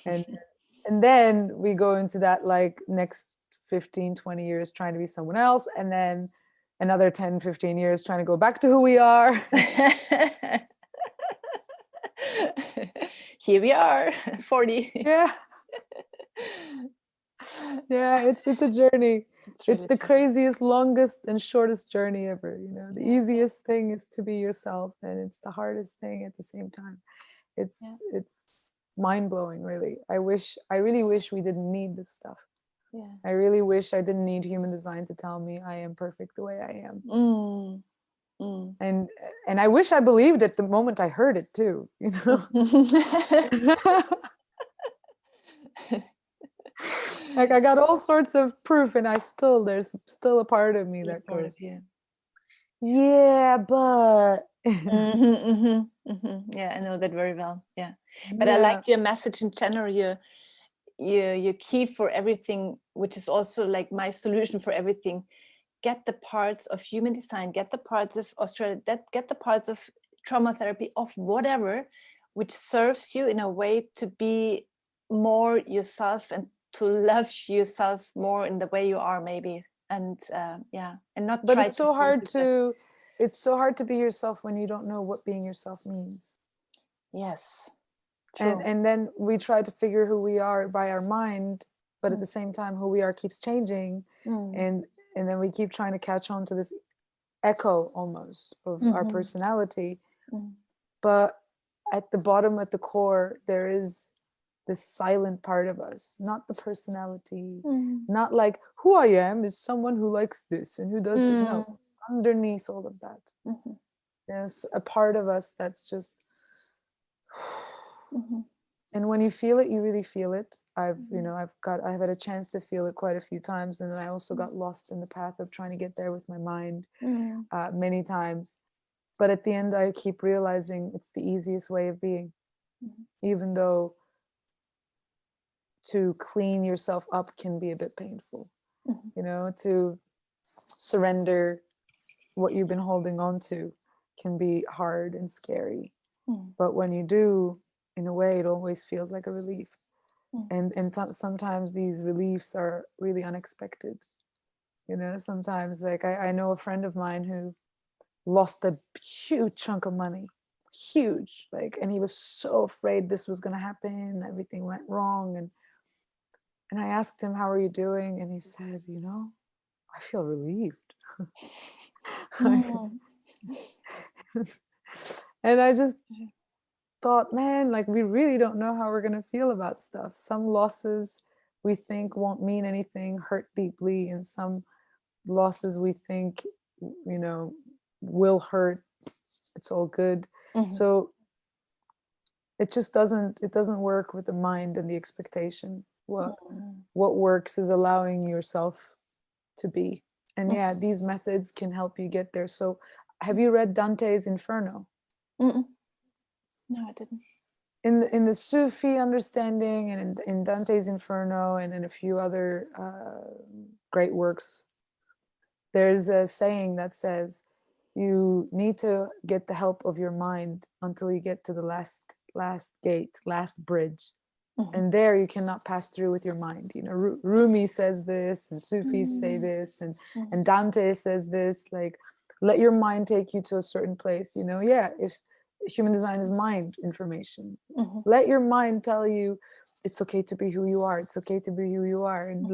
And then we go into that like next 15-20 years trying to be someone else, and then another 10-15 years trying to go back to who we are. Here we are, 40. Yeah it's a journey. It's the craziest, longest and shortest journey ever. The easiest thing is to be yourself, and it's the hardest thing at the same time. It's mind-blowing, really. I really wish we didn't need this stuff. I really wish I didn't need human design to tell me I am perfect the way I am. And I wish I believed it the moment I heard it too, Like, I got all sorts of proof, and there's still a part of me that goes, yeah, but yeah, I know that very well. But I like your message in general, your key for everything, which is also like my solution for everything. Get the parts of human design, get the parts of Australia, get the parts of trauma therapy, of whatever, which serves you in a way to be more yourself and to love yourself more in the way you are, maybe. And and not. But it's so hard to be yourself when you don't know what being yourself means. Yes. And then we try to figure who we are by our mind, but at the same time who we are keeps changing, and then we keep trying to catch on to this echo almost of our personality. But at the bottom, at the core, there is this silent part of us, not the personality, not like who I am is someone who likes this and who does it. No, underneath all of that, there's a part of us that's just and when you feel it, you really feel it. I've had a chance to feel it quite a few times, and then I also got lost in the path of trying to get there with my mind many times. But at the end, I keep realizing it's the easiest way of being, even though to clean yourself up can be a bit painful, to surrender what you've been holding on to can be hard and scary. But when you do, in a way, it always feels like a relief. And sometimes these reliefs are really unexpected. Sometimes, like, I know a friend of mine who lost a huge chunk of money, huge, like, and he was so afraid this was going to happen, everything went wrong, and I asked him, how are you doing? And he said, I feel relieved. And I just thought, man, like, we really don't know how we're going to feel about stuff. Some losses we think won't mean anything, hurt deeply, and some losses we think, will hurt. It's all good. So it just doesn't work with the mind and the expectation. What works is allowing yourself to be. And these methods can help you get there. So have you read Dante's Inferno? No, I didn't. In the Sufi understanding, and in Dante's Inferno, and in a few other great works, there's a saying that says you need to get the help of your mind until you get to the last gate, last bridge. And there you cannot pass through with your mind. Rumi says this, and Sufis say this, and Dante says this, like, let your mind take you to a certain place. human design is mind information. Let your mind tell you it's okay to be who you are. It's okay to be who you are, and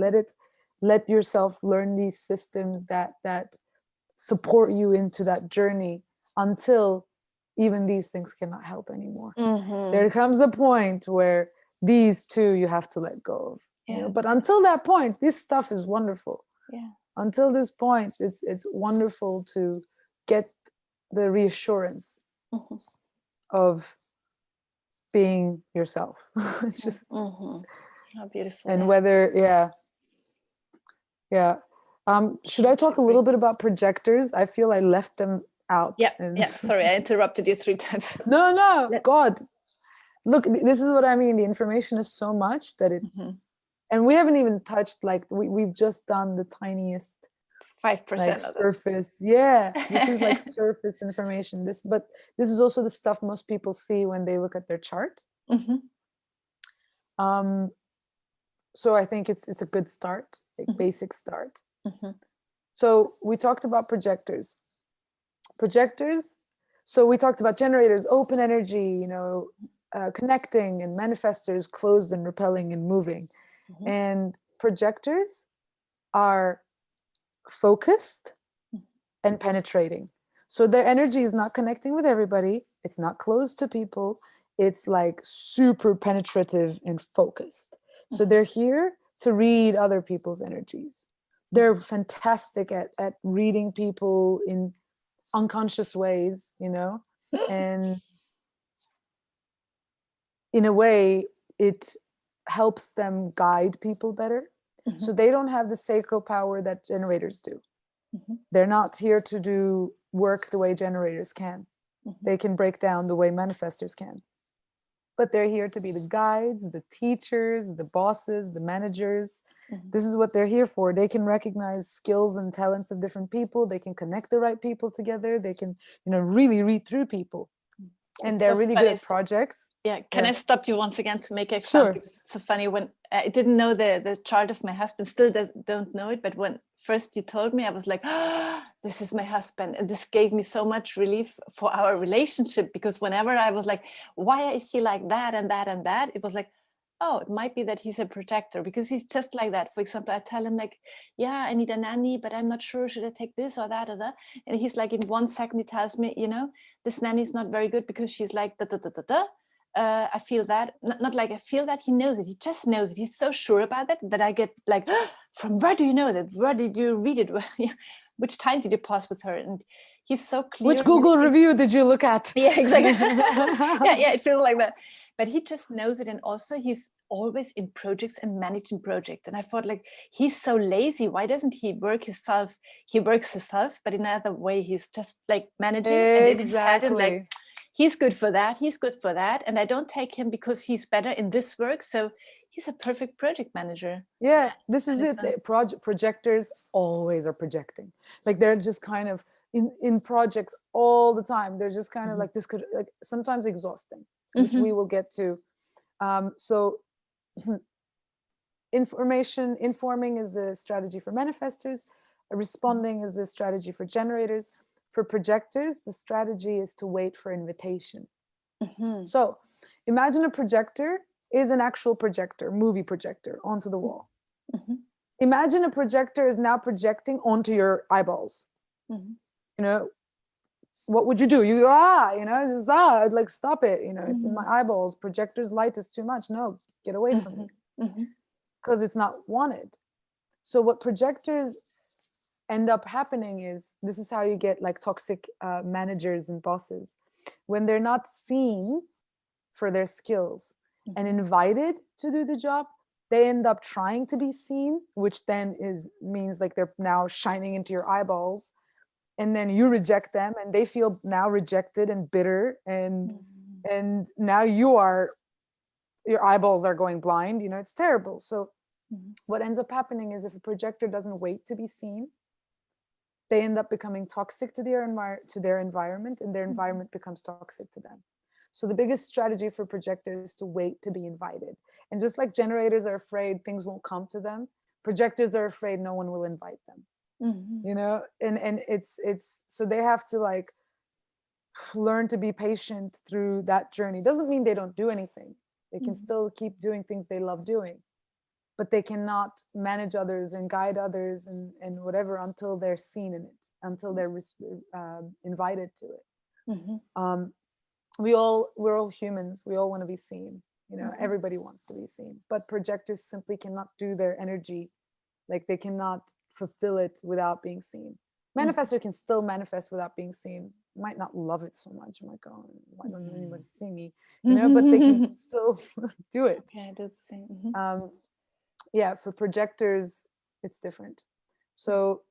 let yourself learn these systems that support you into that journey until even these things cannot help anymore. There comes a point where these two you have to let go of. You know? But until that point, this stuff is wonderful. Until this point, it's wonderful to get the reassurance of being yourself. It's just how beautiful. and whether should I talk a little bit about projectors? I feel I left them out. Sorry, I interrupted you 3 times. No, God, look, this is what I mean. The information is so much that it and we haven't even touched, like, we've just done the tiniest 5% like of surface. This is like surface information. But this is also the stuff most people see when they look at their chart. So I think it's a good start, like basic start. So we talked about projectors. So we talked about generators, open energy, you know, connecting, and manifestors, closed and repelling and moving. And projectors are focused and penetrating. So their energy is not connecting with everybody. It's not closed to people. It's like super penetrative and focused. So they're here to read other people's energies. They're fantastic at reading people in unconscious ways, you know, and in a way it helps them guide people better. So they don't have the sacral power that generators do. They're not here to do work the way generators can. They can break down the way manifestors can. But they're here to be the guides, the teachers, the bosses, the managers. This is what they're here for. They can recognize skills and talents of different people. They can connect the right people together. They can, you know, really read through people. And they're really good at projects. Can I stop you once again to make an example? Because it's so funny. When I didn't know the chart of my husband, still don't know it, but when first you told me, I was like, oh, this is my husband. And this gave me so much relief for our relationship, because whenever I was like, why is he like that and that and that, it was like, oh, it might be that he's a projector, because he's just like that. For example, I tell him like, yeah, I need a nanny, but I'm not sure, should I take this or that or that? And he's like, in 1 second, he tells me, you know, this nanny is not very good because she's like, da, da, da, da, da. I feel that, not like I feel that, he knows it. He just knows it. He's so sure about it that I get like, from where do you know that? Where did you read it? Which time did you pause with her? And he's so clear. Which Google review did you look at? Yeah, exactly. yeah, it feels like that. But he just knows it. And also he's always in projects and managing projects. And I thought, like, he's so lazy. Why doesn't he work himself? He works himself, but in another way, he's just like managing. And in his head, and like, he's good for that. He's good for that. And I don't take him because he's better in this work. So he's a perfect project manager. Yeah, this is it. Projectors always are projecting. Like, they're just kind of in projects all the time. They're just kind of like, this could, like, sometimes exhausting, which we will get to. So informing is the strategy for manifestors. Responding is the strategy for generators. For projectors, the strategy is to wait for invitation. So imagine a projector is an actual projector, movie projector, onto the wall. Imagine a projector is now projecting onto your eyeballs. You know, what would you do? You go, you know, just like, stop it. You know, it's in my eyeballs. Projector's light is too much. No, get away from me. Because it's not wanted. So what projectors end up happening is, this is how you get like toxic managers and bosses. When they're not seen for their skills and invited to do the job, they end up trying to be seen, which then means like they're now shining into your eyeballs, and then you reject them and they feel now rejected and bitter, and now your eyeballs are going blind. You know, it's terrible. So what ends up happening is, if a projector doesn't wait to be seen, they end up becoming toxic to their environment, and their environment becomes toxic to them. So the biggest strategy for projectors is to wait to be invited. And just like generators are afraid things won't come to them, projectors are afraid no one will invite them. You know, and it's so they have to like learn to be patient through that journey. Doesn't mean they don't do anything. They can still keep doing things they love doing, but they cannot manage others and guide others and whatever until they're seen in it, until they're invited to it. We're all humans. We all want to be seen. Everybody wants to be seen, but projectors simply cannot do their energy, like they cannot fulfill it without being seen. Manifestor can still manifest without being seen. Might not love it so much. I'm like, oh, why don't anybody see me? But they can still do it. Okay, I do the same. Yeah, for projectors, it's different. So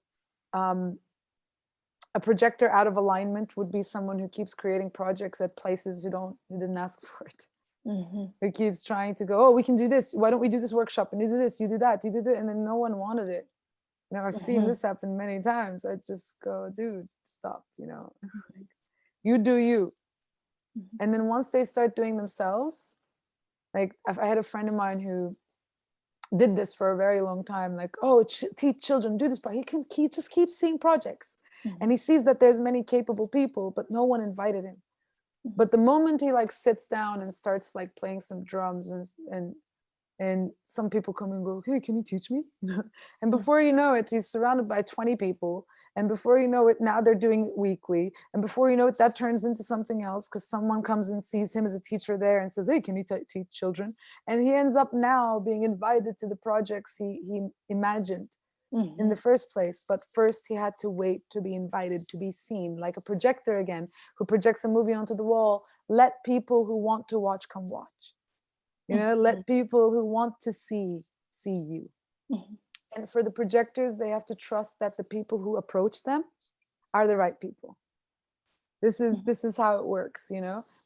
a projector out of alignment would be someone who keeps creating projects at places who didn't ask for it. Who keeps trying to go, oh, we can do this. Why don't we do this workshop? And you do this, you do that, you did it, and then no one wanted it. I've seen this happen many times. I just go, dude, stop. You do you. And then once they start doing themselves, like I had a friend of mine who did this for a very long time, like, oh, teach children, do this, but he just keeps seeing projects. And he sees that there's many capable people, but no one invited him. But the moment he like sits down and starts like playing some drums and some people come and go, hey, can you teach me? And before you know it, he's surrounded by 20 people. And before you know it, now they're doing it weekly. And before you know it, that turns into something else because someone comes and sees him as a teacher there and says, hey, can you teach children? And he ends up now being invited to the projects he imagined in the first place. But first he had to wait to be invited, to be seen, like a projector again, who projects a movie onto the wall. Let people who want to watch come watch. Let people who want to see you. And for the projectors, they have to trust that the people who approach them are the right people. This is how it works,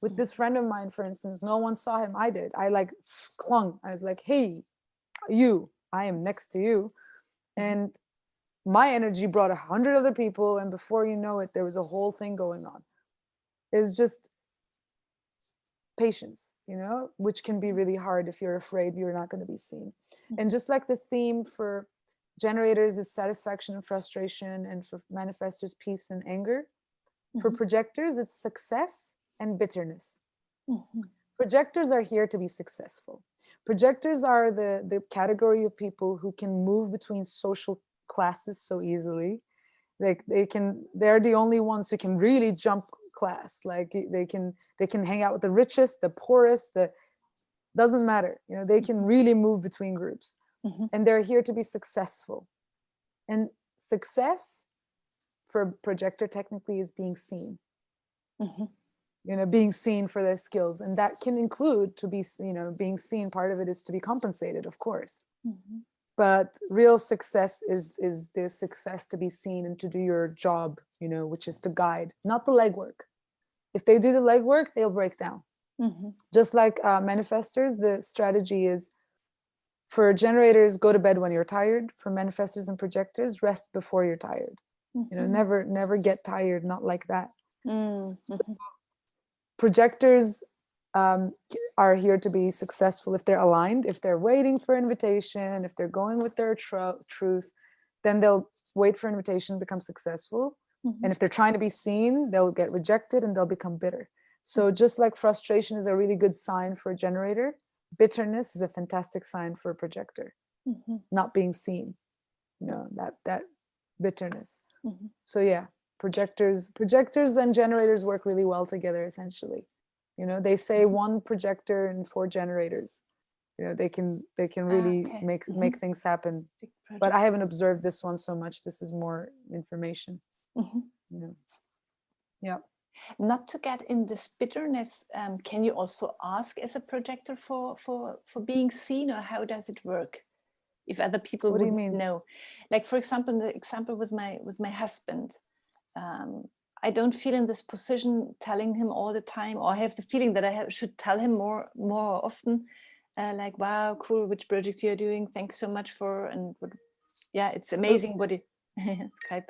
With this friend of mine, for instance, no one saw him. I did. I like clung. I was like, hey, you, I am next to you. And my energy brought 100 other people. And before you know it, there was a whole thing going on. It's just patience, which can be really hard if you're afraid you're not going to be seen. And just like the theme for generators is satisfaction and frustration, and for manifestors, peace and anger, for projectors, it's success and bitterness. Projectors are here to be successful. Projectors are the category of people who can move between social classes so easily. Like they're the only ones who can really jump class. Like they can hang out with the richest, the poorest, doesn't matter. They can really move between groups. And they're here to be successful. And success for a projector technically is being seen. Being seen for their skills. And that can include to be, being seen. Part of it is to be compensated, of course. But real success is the success to be seen and to do your job, which is to guide, not the legwork. If they do the legwork, they'll break down. Just like manifestors, the strategy is for generators, go to bed when you're tired. For manifestors and projectors, rest before you're tired. Never get tired, not like that. So projectors are here to be successful if they're aligned, if they're waiting for invitation, if they're going with their truth, then they'll wait for invitation, become successful. And if they're trying to be seen, they'll get rejected and they'll become bitter. So just like frustration is a really good sign for a generator, bitterness is a fantastic sign for a projector. Not being seen, that bitterness. So yeah, projectors and generators work really well together, essentially. They say one projector and 4 generators. They can really make things happen. But I haven't observed this one so much. This is more information. Yeah. Not to get in this bitterness, can you also ask as a projector for being seen, or how does it work? If other people What do you mean? know, like for example, the example with my husband, I don't feel in this position telling him all the time, or I have the feeling that I should tell him more often, like, wow, cool, which project you're doing, thanks so much for, and yeah, it's amazing what it Skype.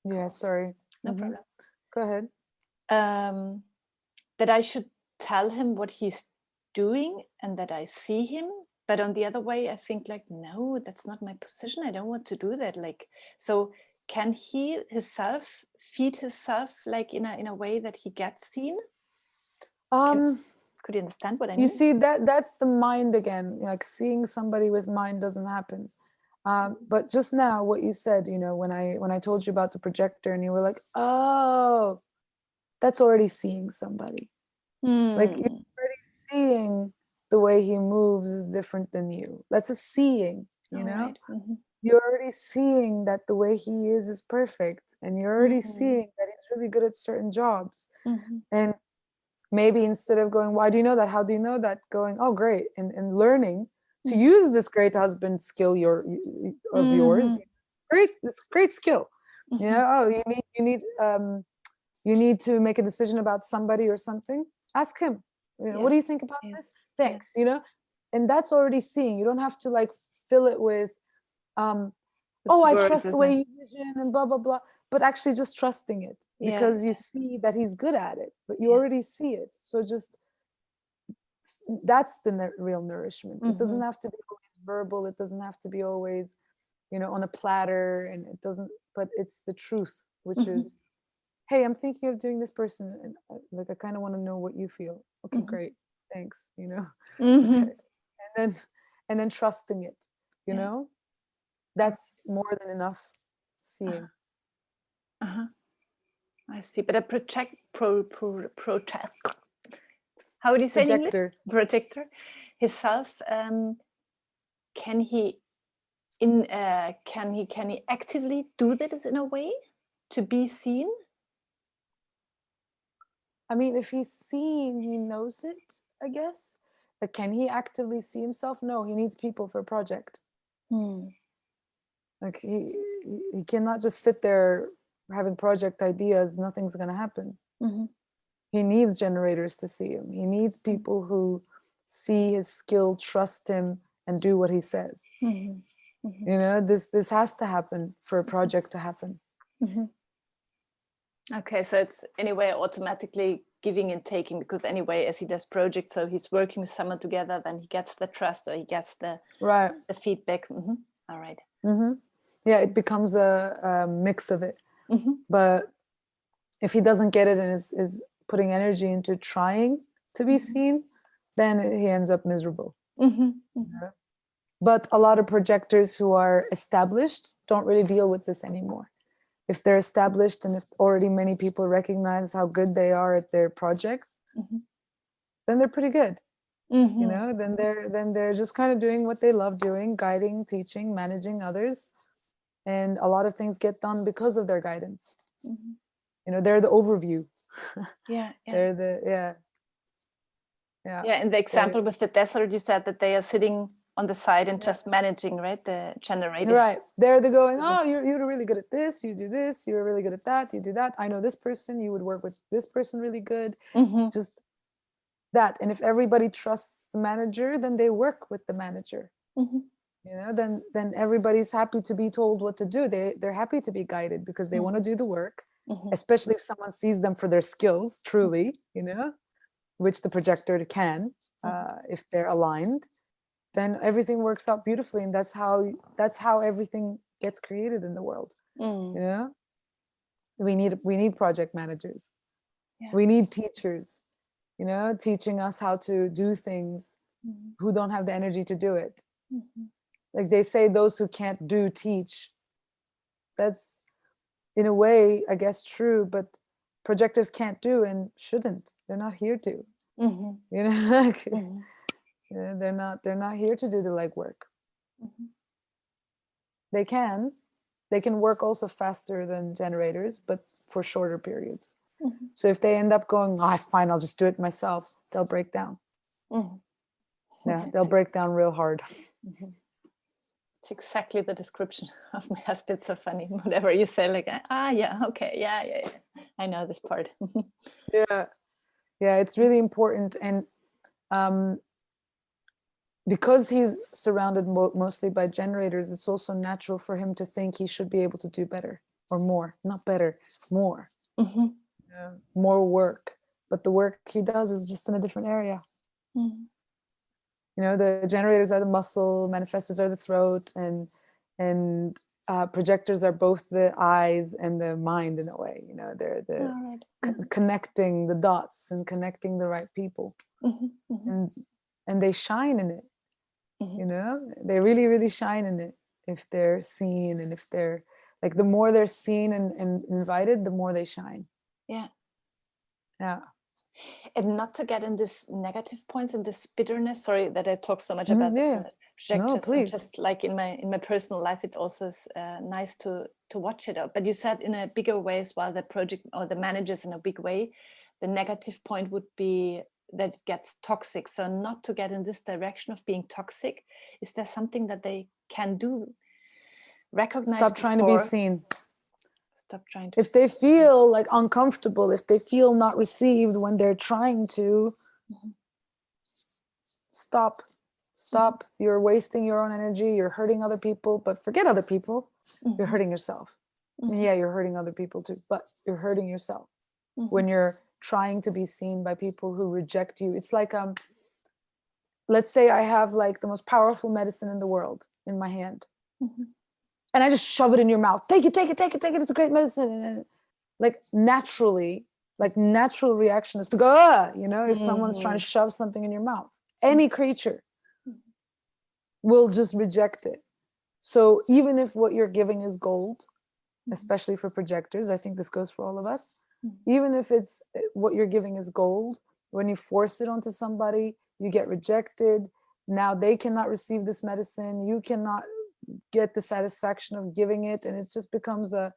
Yeah, sorry. No problem. Go ahead. That I should tell him what he's doing and that I see him. But on the other way, I think like, no, that's not my position. I don't want to do that. Like, so can he himself feed himself like in a way that he gets seen? Could you understand what I mean? You see, that's the mind again. Like seeing somebody with mind doesn't happen. But just now, what you said, when I told you about the projector, and you were like, "Oh, that's already seeing somebody." Like you're already seeing the way he moves is different than you. That's a seeing, Right. You're already seeing that the way he is perfect, and you're already seeing that he's really good at certain jobs. And maybe instead of going, "Why do you know that? How do you know that?" Going, "Oh, great," and learning to use this great husband skill of yours. Great, it's great skill. Oh, you need to make a decision about somebody or something. Ask him. What do you think about this? Thanks. And that's already seeing. You don't have to like fill it with, I trust the way you vision and blah blah blah. But actually, just trusting it because you see that he's good at it. But you already see it. So just that's the real nourishment. It doesn't have to be always verbal. It doesn't have to be always, on a platter. And it doesn't. But it's the truth, which is, hey, I'm thinking of doing this person, and like I kind of want to know what you feel. Okay, great, thanks. And then trusting it. That's more than enough seeing. I see. But a how would you say Projector. in English? Projector. Himself. Can he actively do that in a way to be seen? I mean, if he's seen, he knows it, I guess. But can he actively see himself? No, he needs people for a project. Like he cannot just sit there having project ideas. Nothing's going to happen. He needs generators to see him. He needs people who see his skill, trust him, and do what he says. This has to happen for a project to happen. Okay, so it's anyway automatically giving and taking, because anyway, as he does projects, so he's working with someone together, then he gets the trust or he gets the feedback. All right. Yeah, it becomes a mix of it. But if he doesn't get it and is putting energy into trying to be seen, then he ends up miserable. But a lot of projectors who are established don't really deal with this anymore. If they're established and if already many people recognize how good they are at their projects, then they're pretty good. Then they're just kind of doing what they love doing, guiding, teaching, managing others. And a lot of things get done because of their guidance. They're the overview. They're the and the example with the desert, you said that they are sitting on the side and just managing, right, the generators. Right. They're going, "Oh, you're really good at this, you do this, you're really good at that, you do that. I know this person, you would work with this person really good." Just that. And if everybody trusts the manager, then they work with the manager. Then everybody's happy to be told what to do. They're happy to be guided because they want to do the work, especially if someone sees them for their skills, truly, which the projector can, if they're aligned. Then everything works out beautifully, and that's how everything gets created in the world. We need project managers. We need teachers, teaching us how to do things who don't have the energy to do it. Like they say, those who can't do teach. That's in a way, I guess, true, but projectors can't do and shouldn't. They're not here to. They're not here to do the legwork. They can work also faster than generators, but for shorter periods. So if they end up going, fine, I'll just do it myself, they'll break down. They'll break down real hard. It's exactly the description of my husband. So funny. Whatever you say, like, okay, yeah. I know this part. It's really important. And because he's surrounded mostly by generators, it's also natural for him to think he should be able to do better or more. Not better, more. More work. But the work he does is just in a different area. The generators are the muscle, manifestors are the throat, and projectors are both the eyes and the mind in a way. You know, they're the connecting the dots and connecting the right people, and they shine in it. You know, they really, really shine in it if they're seen, and if they're like, the more they're seen and invited, the more they shine. Yeah. And not to get in this negative points and this bitterness. Sorry that I talk so much about the projectors. No, please. Just like in my personal life, it also is nice to watch it out. But you said in a bigger way as well, the project or the managers in a big way, the negative point would be that it gets toxic. So not to get in this direction of being toxic. Is there something that they can do? Recognize. Stop trying to be seen. Stop trying to. If they feel like uncomfortable, if they feel not received when they're trying to, stop. You're wasting your own energy. You're hurting other people, but forget other people. You're hurting yourself. Yeah, you're hurting other people too, but you're hurting yourself when you're trying to be seen by people who reject you. It's like, let's say I have like the most powerful medicine in the world in my hand. And I just shove it in your mouth. Take it. It's a great medicine. And like naturally, like natural reaction is to go, you know, if someone's trying to shove something in your mouth, any creature will just reject it. So even if what you're giving is gold, especially for projectors, I think this goes for all of us, even if it's what you're giving is gold, when you force it onto somebody, you get rejected. Now they cannot receive this medicine. You cannot get the satisfaction of giving it, and it just becomes a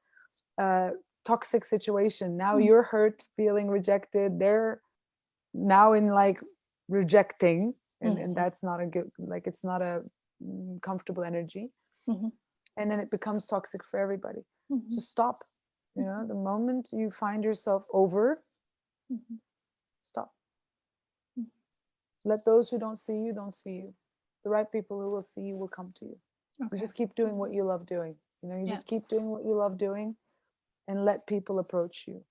toxic situation. Now you're hurt, feeling rejected. They're now in like rejecting, and that's not a good, like, it's not a comfortable energy, and then it becomes toxic for everybody. So stop. You know, the moment you find yourself over, stop. Let those who don't see you see you. The right people who will see you will come to you. You just keep doing what you love doing. You know, you just keep doing what you love doing, and let people approach you.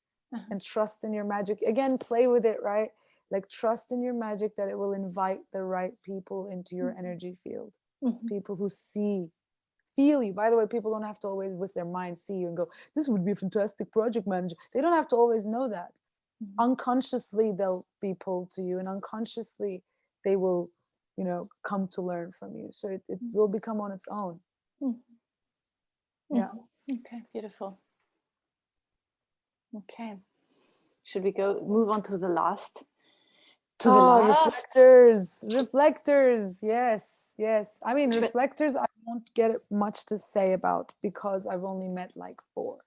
And trust in your magic. Again, play with it, right? Like, trust in your magic that it will invite the right people into your energy field. People who feel you. By the way, people don't have to always with their mind see you and go, this would be a fantastic project manager. They don't have to always know that. Unconsciously, they'll be pulled to you, and unconsciously they will, you know, come to learn from you. So it will become on its own. Yeah. Okay, beautiful. Okay. Should we move on to the last? Reflectors. Yes. I mean, reflectors, I don't get much to say about because I've only met like 4.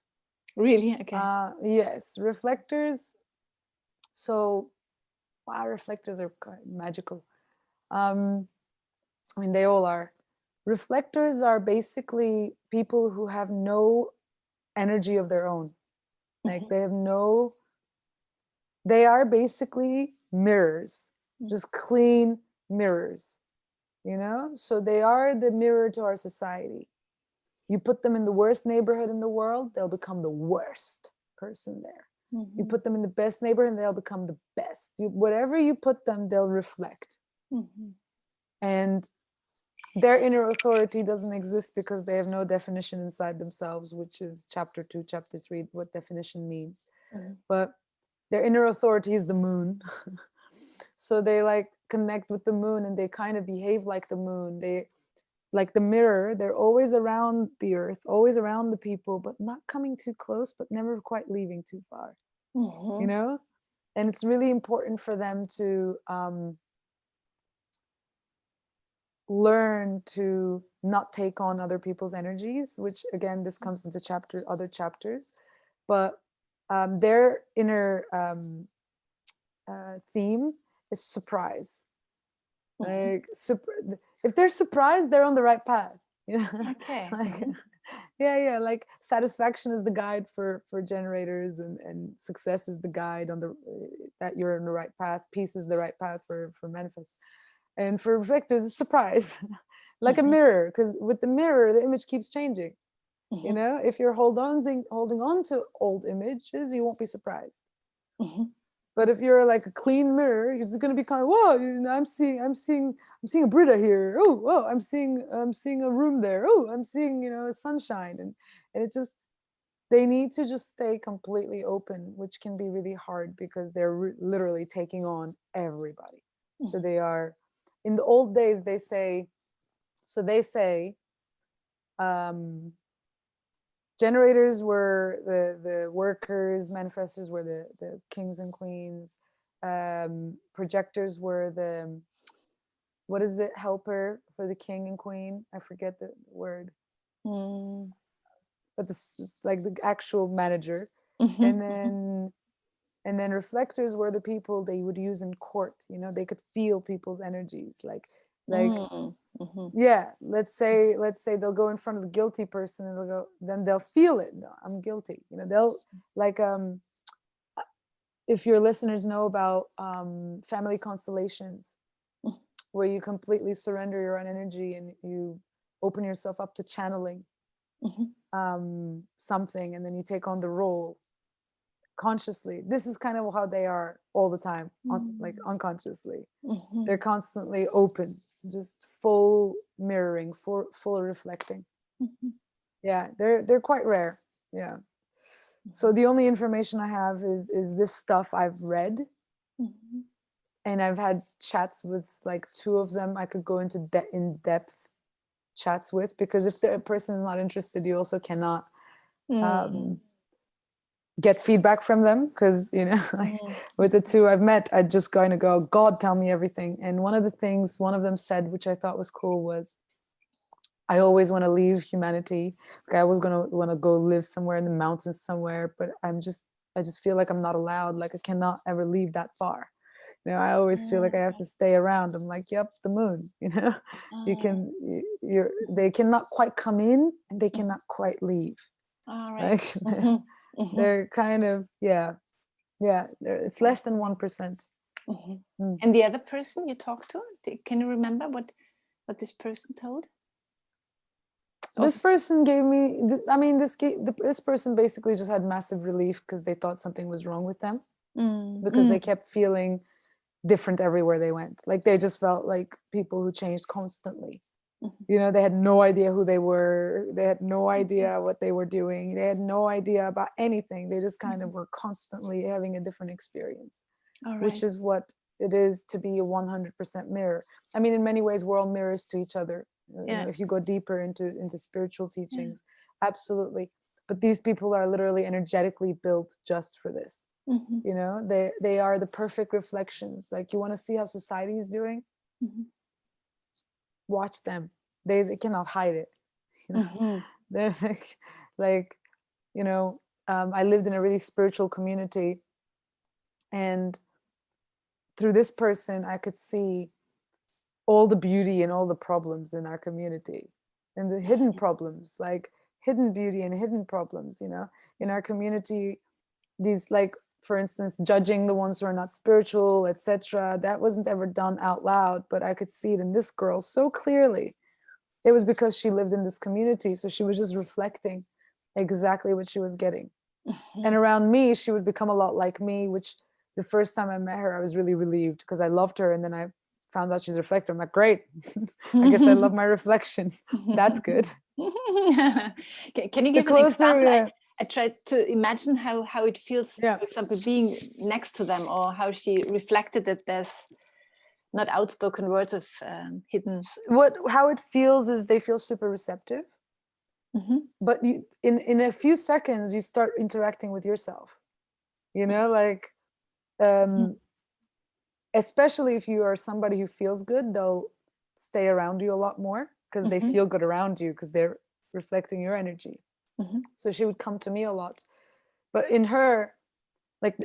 Really? Okay. Yes, reflectors. So, wow, reflectors are quite magical. I mean, they all are. Reflectors are basically people who have no energy of their own. Like, they are basically mirrors, just clean mirrors, you know? So they are the mirror to our society. You put them in the worst neighborhood in the world, they'll become the worst person there. You put them in the best neighborhood, they'll become the best. Whatever you put them, they'll reflect. And their inner authority doesn't exist because they have no definition inside themselves, which is chapter 2, chapter 3, what definition means. But their inner authority is the moon. So they like connect with the moon, and they kind of behave like the moon. They, like the mirror, they're always around the earth, always around the people, but not coming too close, but never quite leaving too far. You know? And it's really important for them to learn to not take on other people's energies, which again, this comes into other chapters, but their inner theme is surprise. Like, if they're surprised, they're on the right path. You know? Okay. Like, yeah. Like, satisfaction is the guide for generators, and success is the guide on that you're on the right path. Peace is the right path for manifest. And for reflectors, it's surprise, like a mirror. Because with the mirror, the image keeps changing. You know, if you're holding on to old images, you won't be surprised. But if you're like a clean mirror, you're going to be kind of, whoa, I'm seeing a Buddha here. Oh, I'm seeing a room there. Oh, I'm seeing, sunshine. And it just, they need to just stay completely open, which can be really hard because they're literally taking on everybody. So they are, in the old days, they say, generators were the workers, manifestors were the kings and queens, projectors were the, what is it, helper for the king and queen? I forget the word. But this is like the actual manager. And then reflectors were the people they would use in court. They could feel people's energies, like yeah, let's say they'll go in front of the guilty person and then they'll feel it. No, I'm guilty. They'll like, if your listeners know about family constellations, where you completely surrender your own energy and you open yourself up to channeling something, and then you take on the role consciously. This is kind of how they are all the time, like unconsciously. They're constantly open, just full mirroring, full reflecting. Yeah, they're quite rare. Yeah. So the only information I have is this stuff I've read. And I've had chats with like 2 of them I could go into in-depth chats with, because if the person is not interested, you also cannot get feedback from them, because like with the 2 I've met, I just going to go, God, tell me everything. And one of the things one of them said, which I thought was cool, was, I always want to leave humanity. Like, I was gonna want to go live somewhere in the mountains somewhere, but I just feel like I'm not allowed. Like, I cannot ever leave that far. I always feel like I have to stay around. I'm like, yep, the moon. They cannot quite come in and they cannot quite leave. All right. Like, they're kind of, yeah, it's less than 1%. And the other person you talked to, can you remember what this person told? This person gave me, this person basically just had massive relief because they thought something was wrong with them, because they kept feeling different everywhere they went. Like, they just felt like people who changed constantly. They had no idea who they were. They had no idea what they were doing. They had no idea about anything. They just kind of were constantly having a different experience, which is what it is to be a 100% mirror. I mean, in many ways, we're all mirrors to each other. If you go deeper into spiritual teachings, absolutely. But these people are literally energetically built just for this. They are the perfect reflections. Like, you want to see how society is doing? Watch them. They cannot hide it. They're like I lived in a really spiritual community, and through this person I could see all the beauty and all the problems in our community, and the hidden problems, like hidden beauty and hidden problems, in our community. These, like, for instance, judging the ones who are not spiritual, etc. That wasn't ever done out loud, but I could see it in this girl so clearly. It was because she lived in this community, so she was just reflecting exactly what she was getting. And around me, she would become a lot like me, which the first time I met her, I was really relieved because I loved her. And then I found out she's a reflector. I'm like, great. I guess I love my reflection. That's good. Can you give an example? I tried to imagine how it feels, for example, being next to them, or how she reflected that there's not outspoken words of hidden. How it feels is they feel super receptive. But in a few seconds, you start interacting with yourself. Like, especially if you are somebody who feels good, they'll stay around you a lot more because they feel good around you, because they're reflecting your energy. So she would come to me a lot. But in her, like,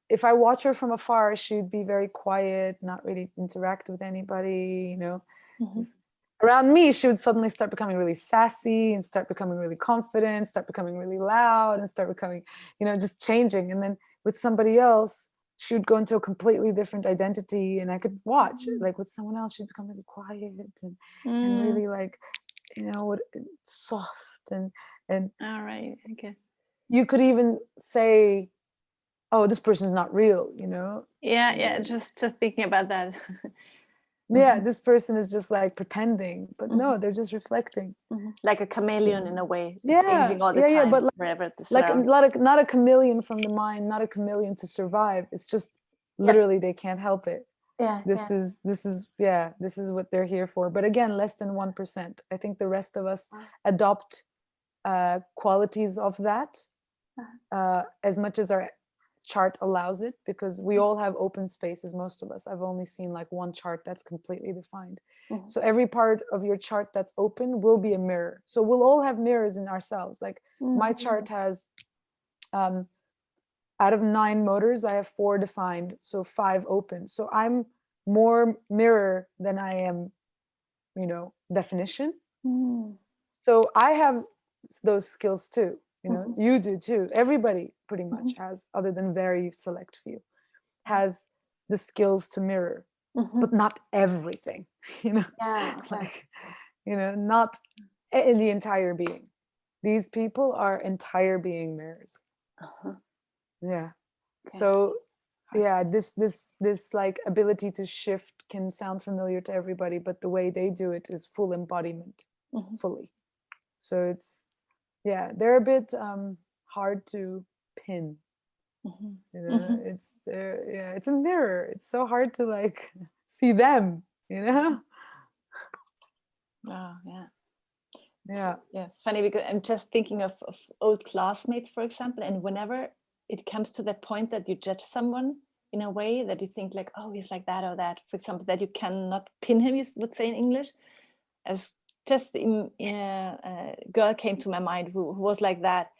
if I watch her from afar, she'd be very quiet, not really interact with anybody, Just around me, she would suddenly start becoming really sassy and start becoming really confident, start becoming really loud, and start becoming, just changing. And then with somebody else, she would go into a completely different identity, and I could watch, like, with someone else, she'd become really quiet and really, like, soft and all right, okay. You could even say, oh, this person's not real, you know? Yeah, just thinking about that. Yeah, this person is just like pretending, but no, they're just reflecting. Like a chameleon in a way, Yeah, changing all the yeah, time, but wherever the like surround. not a chameleon from the mind, not a chameleon to survive. It's just literally they can't help it. This is what they're here for. But again, less than 1%. I think the rest of us adopt qualities of that as much as our chart allows it, because we all have open spaces. Most of us, I've only seen like one chart that's completely defined. So every part of your chart that's open will be a mirror. So we'll all have mirrors in ourselves. Like my chart has out of 9 motors, I have 4 defined, so 5 open. So I'm more mirror than I am, you know, definition. So I have those skills too. You know, you do too. Everybody pretty much has, other than very select few, has the skills to mirror, but not everything. You know, like, you know, not in the entire being. These people are entire being mirrors. Yeah. So yeah, this like ability to shift can sound familiar to everybody, but the way they do it is full embodiment, fully. So it's, yeah, they're a bit hard to pin. You know, it's a mirror. It's so hard to like see them, you know. Oh, Yeah. Funny, because I'm just thinking of old classmates, for example, and whenever it comes to that point that you judge someone in a way that you think like, oh, he's like that or that, for example, that you cannot pin him, you would say in English, as just a girl came to my mind who was like that,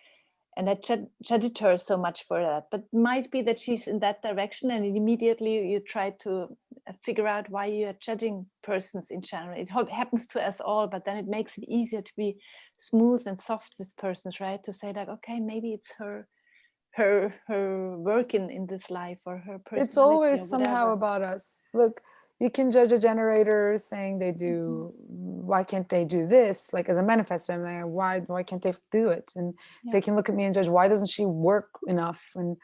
and I judged her so much for that. But might be that she's in that direction, and immediately you try to figure out why you are judging persons in general. It happens to us all, but then it makes it easier to be smooth and soft with persons, right? To say like, okay, maybe it's her work in this life, or her personality. It's always somehow about us. Look, you can judge a generator saying they do, why can't they do this? Like as a manifestor, I'm like, why can't they do it? And they can look at me and judge, why doesn't she work enough? And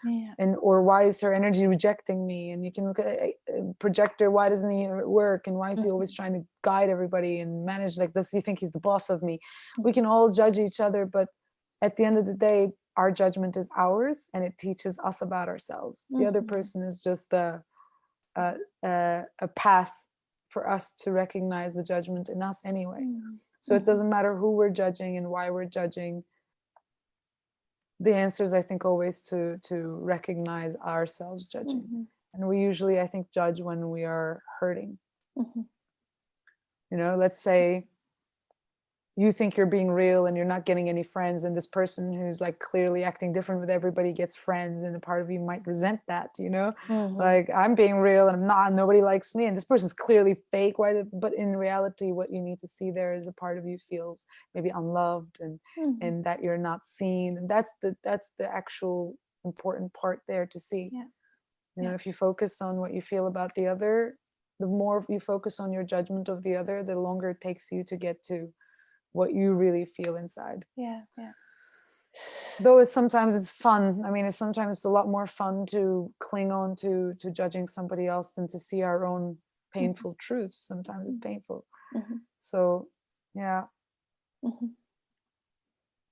or why is her energy rejecting me? And you can look at a projector, why doesn't he work? And why is he always trying to guide everybody and manage? Like, does he think he's the boss of me? We can all judge each other, but at the end of the day, our judgment is ours, and it teaches us about ourselves. The other person is just a path for us to recognize the judgment in us anyway. So it doesn't matter who we're judging and why we're judging. The answer is, I think, always to recognize ourselves judging. And we usually, I think, judge when we are hurting. You know, let's say you think you're being real and you're not getting any friends, and this person who's like clearly acting different with everybody gets friends, and a part of you might resent that, you know. Like, I'm being real and I'm not, nobody likes me, and this person's clearly fake. But in reality, what you need to see there is a part of you feels maybe unloved, and that you're not seen, and that's the actual important part there to see. You know, if you focus on what you feel about the other, the more you focus on your judgment of the other, the longer it takes you to get to what you really feel inside. Though sometimes it's fun. I mean, it's sometimes a lot more fun to cling on to judging somebody else than to see our own painful truths. Sometimes it's painful. So yeah.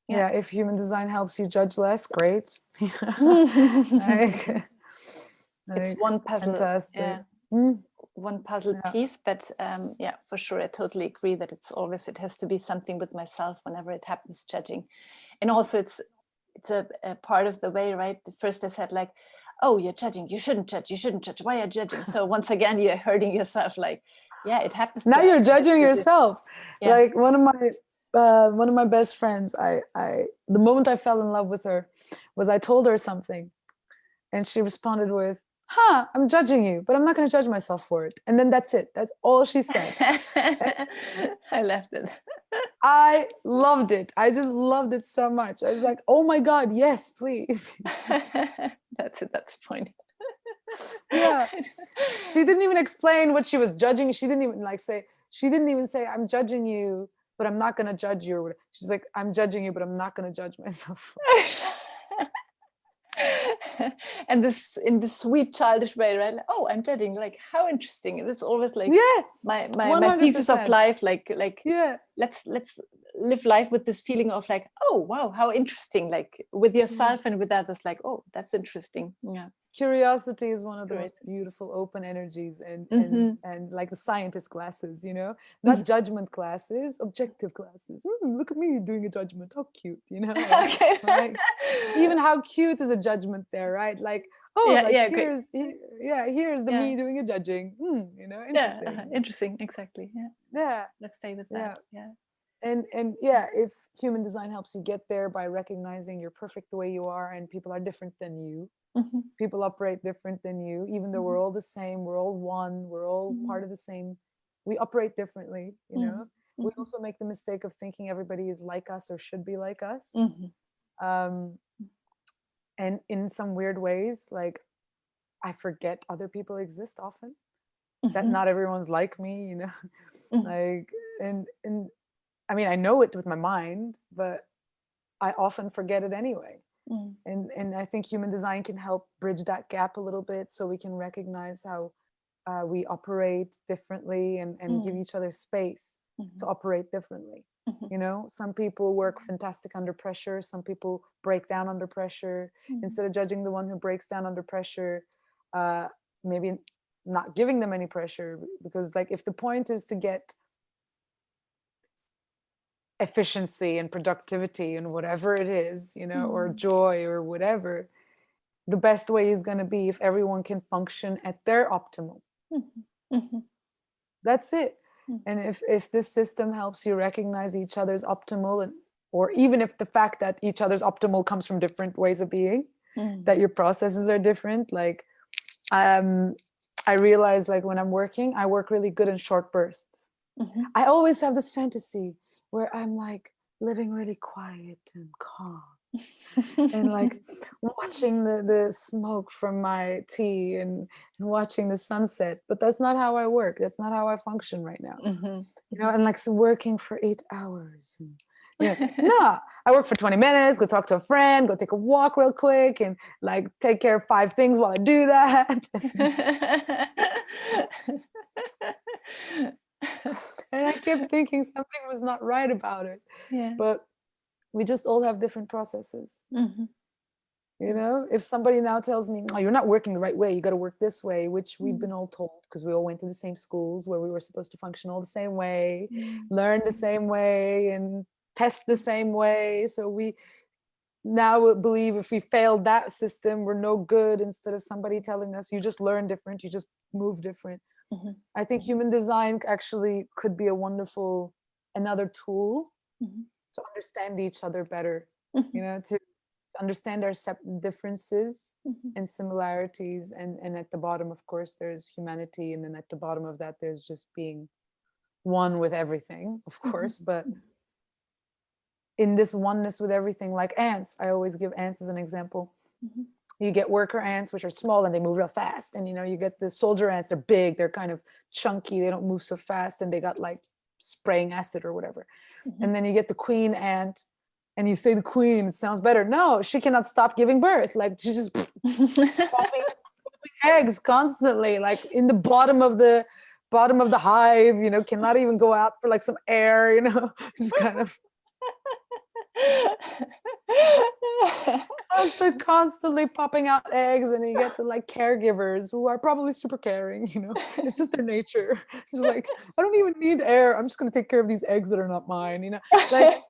If human design helps you judge less, great. It's one puzzle. Fantastic. One puzzle piece, but for sure, I totally agree that it has to be something with myself whenever it happens, judging. And also it's a part of the way, right? At first I said like, oh, you're judging, you shouldn't judge, why are you judging? So once again, you're hurting yourself. Like, it happens. Now you're judging yourself. Like one of my best friends, the moment I fell in love with her was I told her something, and she responded with, I'm judging you, but I'm not going to judge myself for it. And then that's it. That's all she said. I left it. I loved it. I just loved it so much. I was like, oh my God, yes, please. That's it. That's the point. Yeah. She didn't even explain what she was judging. She didn't even say, I'm judging you, but I'm not going to judge you. She's like, I'm judging you, but I'm not going to judge myself. And this in this sweet childish way, right? Like, oh, I'm judging. Like, how interesting. It's always like my thesis of 100%. life. Like yeah, let's live life with this feeling of like, oh wow, how interesting. Like with yourself and with others. Like, oh, that's interesting. Yeah. curiosity is one of the Great. most beautiful open energies, and Mhm. and like the scientist classes, not judgment classes, objective classes. Look at me doing a judgment, how cute, Okay. like even how cute is a judgment there, right? Like, oh, Yeah, like yeah, great. here's the Yeah. me doing a judging. Yeah, Interesting. interesting. Exactly. Yeah. Yeah, Let's stay with yeah. that. Yeah. And yeah, if human design helps you get there by recognizing you're perfect the way you are, and people are different than you, Mhm. people operate different than you, even though we're all the same, we're all one, we're all Mhm. part of the same, we operate differently. Mhm. We Mhm. also make the mistake of thinking everybody is like us or should be like us. Mhm. um and in some weird ways, like, I forget other people exist often, that Mhm. not everyone's like me, Mhm. like, and I mean, I know it with my mind, but I often forget it anyway. Mhm. And I think human design can help bridge that gap a little bit, so we can recognize how we operate differently, and give Mhm. each other space to Mhm. operate differently. Mhm. Some people work fantastic under pressure, some people break down under pressure. Mhm. Instead of judging the one who breaks down under pressure, uh, maybe not giving them any pressure, because, like, if the point is to get efficiency and productivity and whatever it is, or Mhm. joy or whatever, the best way is going to be if everyone can function at their optimal. Mhm. Mhm. That's it. Mhm. And if this system helps you recognize each other's optimal, or even if the fact that each other's optimal comes from different ways of being, that Mhm. your processes are different, like, I realize, like, when I'm working, I work really good in short bursts. Mhm. I always have this fantasy where I'm like living really quiet and calm, and like watching the smoke from my tea, and watching the sunset. But that's not how I work. That's not how I function right now. Mhm. And like, so working for 8 hours. And, no, I work for 20 minutes, go talk to a friend, go take a walk real quick, and like take care of 5 things while I do that. And I kept thinking something was not right about it. Yeah. But we just all have different processes. Mhm. If somebody now tells me, oh, you're not working the right way, you got to work this way, which we've been Mhm. all told, because we all went to the same schools where we were supposed to function all the same way, Mhm. learn the same way, and test the same way. So we now believe if we failed that system, we're no good, instead of somebody telling us, you just learn different, you just move different. Mhm. I think human design actually could be a wonderful, another tool Mhm. to understand each other better, Mhm. to understand our differences Mhm. and similarities, and at the bottom, of course, there's humanity, and then at the bottom of that, there's just being one with everything, of Mhm. course. But in this oneness with everything, like ants, I always give ants as an example. Mhm. You get worker ants, which are small and they move real fast, and you get the soldier ants, they're big, they're kind of chunky, they don't move so fast, and they got like spraying acid or whatever. Mhm. And then you get the queen ant, and you say the queen, it sounds better. No, she cannot stop giving birth. Like, she just popping eggs constantly, like in the bottom of the hive, cannot even go out for like some air, just kind of constantly popping out eggs. And you get the like caregivers who are probably super caring, it's just their nature. It's like, I don't even need air, I'm just going to take care of these eggs that are not mine, like.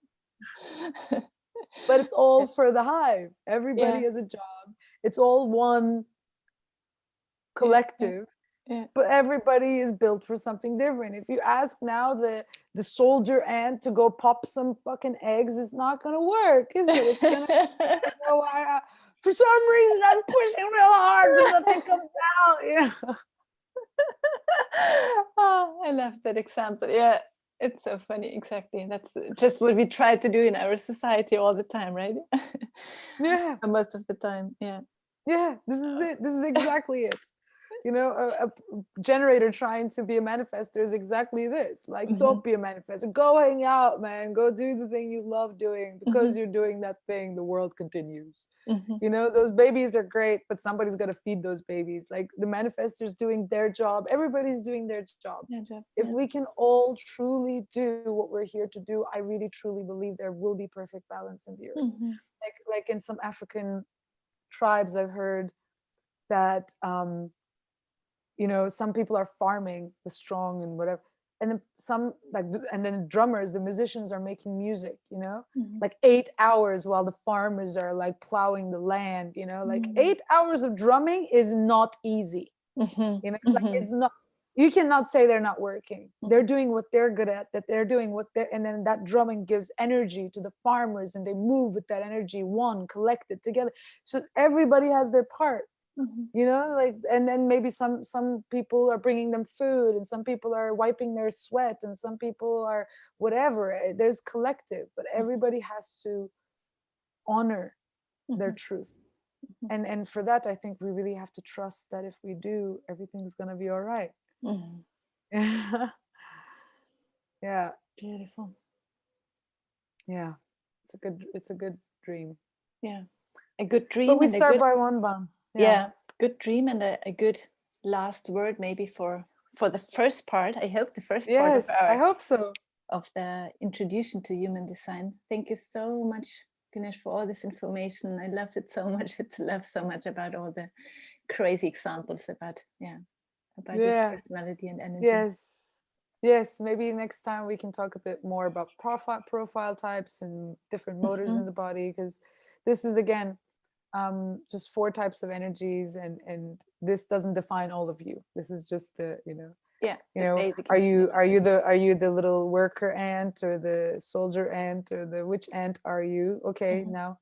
But it's all for the hive. Everybody Yeah. has a job. It's all one Yeah. Yeah. collective, Yeah. but everybody is built for something different. If you ask now the soldier ant to go pop some fucking eggs, it's not gonna work, is it? It's gonna go, for some reason I'm pushing real hard, but nothing comes out. Oh, I love that example. Yeah, it's so funny. Exactly. That's just what we try to do in our society all the time, right? Yeah, Most of the time. Yeah. yeah, this is it. This is exactly it. you know, a generator trying to be a manifester is exactly this. Like, don't be a manifester. Go hang out, man. Go do the thing you love doing. Because you're doing that thing, the world continues. You know, those babies are great, but somebody's got to feed those babies. Like, the manifestors doing their job. Everybody's doing their job. If we can all truly do what we're here to do, I really truly believe there will be perfect balance in the earth. Like in some African tribes, I've heard that you know, some people are farming the strong and whatever, and then some, like, and then drummers, the musicians are making music, you know, like 8 hours while the farmers are like plowing the land, you know, like 8 hours of drumming is not easy. You know, like, it's not, you cannot say they're not working. They're doing what they're good at, that they're doing what they're, and then that drumming gives energy to the farmers and they move with that energy, one, collected together. So everybody has their part. You know, like, and then maybe some people are bringing them food, and some people are wiping their sweat, and some people are whatever. There's collective, but everybody has to honor their truth. And for that, I think we really have to trust that if we do, everything's gonna be all right. Yeah. Beautiful. Yeah. It's a good dream. Yeah. A good dream. But we start by one bun. Yeah, good dream, and a good last word maybe for the first part. I hope the first part of I hope so. Of the introduction to human design. Thank you so much, Güneş, for all this information. I loved it so much. It's loved so much about all the crazy examples about your personality and energy. Yes, maybe next time we can talk a bit more about profile types and different motors in the body, because this is, again, just 4 types of energies, and this doesn't define all of you. This is just the, you know, are you the little worker ant, or the soldier ant, or the which ant are you? Okay, now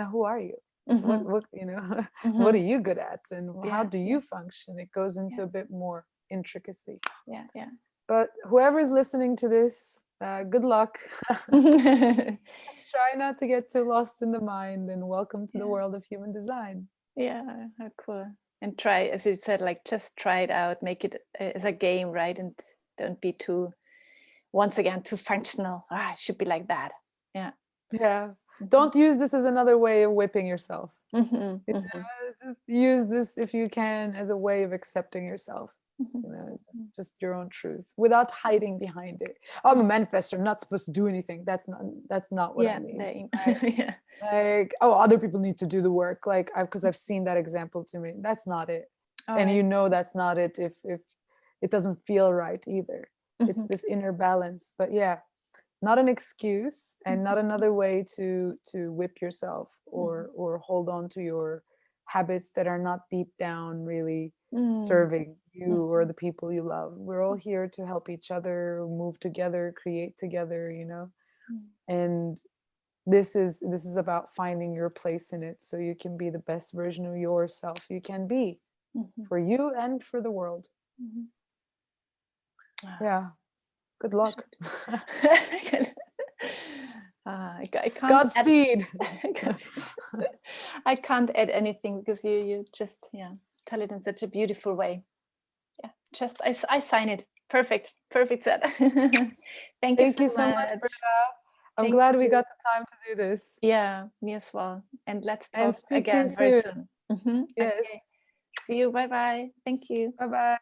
who are you? What you know, what are you good at, and how do you function? It goes into a bit more intricacy. But whoever's listening to this, good luck. Try not to get too lost in the mind, and welcome to the world of human design. Yeah, how cool. And try, as you said, like, just try it out, make it as a game, right? And don't be too functional. It should be like that. Don't use this as another way of whipping yourself. Just use this, if you can, as a way of accepting yourself. You know, just your own truth, without hiding behind it. I'm a manifestor, I'm not supposed to do anything. That's not what I mean. Like, oh, other people need to do the work. Like, because I've seen that example to me. That's not it. You know that's not it if it doesn't feel right either. It's this inner balance. But not an excuse, and not another way to whip yourself or hold on to your habits that are not deep down really serving you or the people you love. We're all here to help each other, move together, create together, you know. And this is about finding your place in it, so you can be the best version of yourself you can be, for you and for the world. Good luck. I can't Godspeed. I can't add anything, because you just tell it in such a beautiful way. Just I sign it. Perfect said. Thank you so much, Britta. I'm glad we got the time to do this. Yeah, me as well. And let's talk again very soon. Yes. Okay. See you. Bye-bye. Thank you. Bye-bye.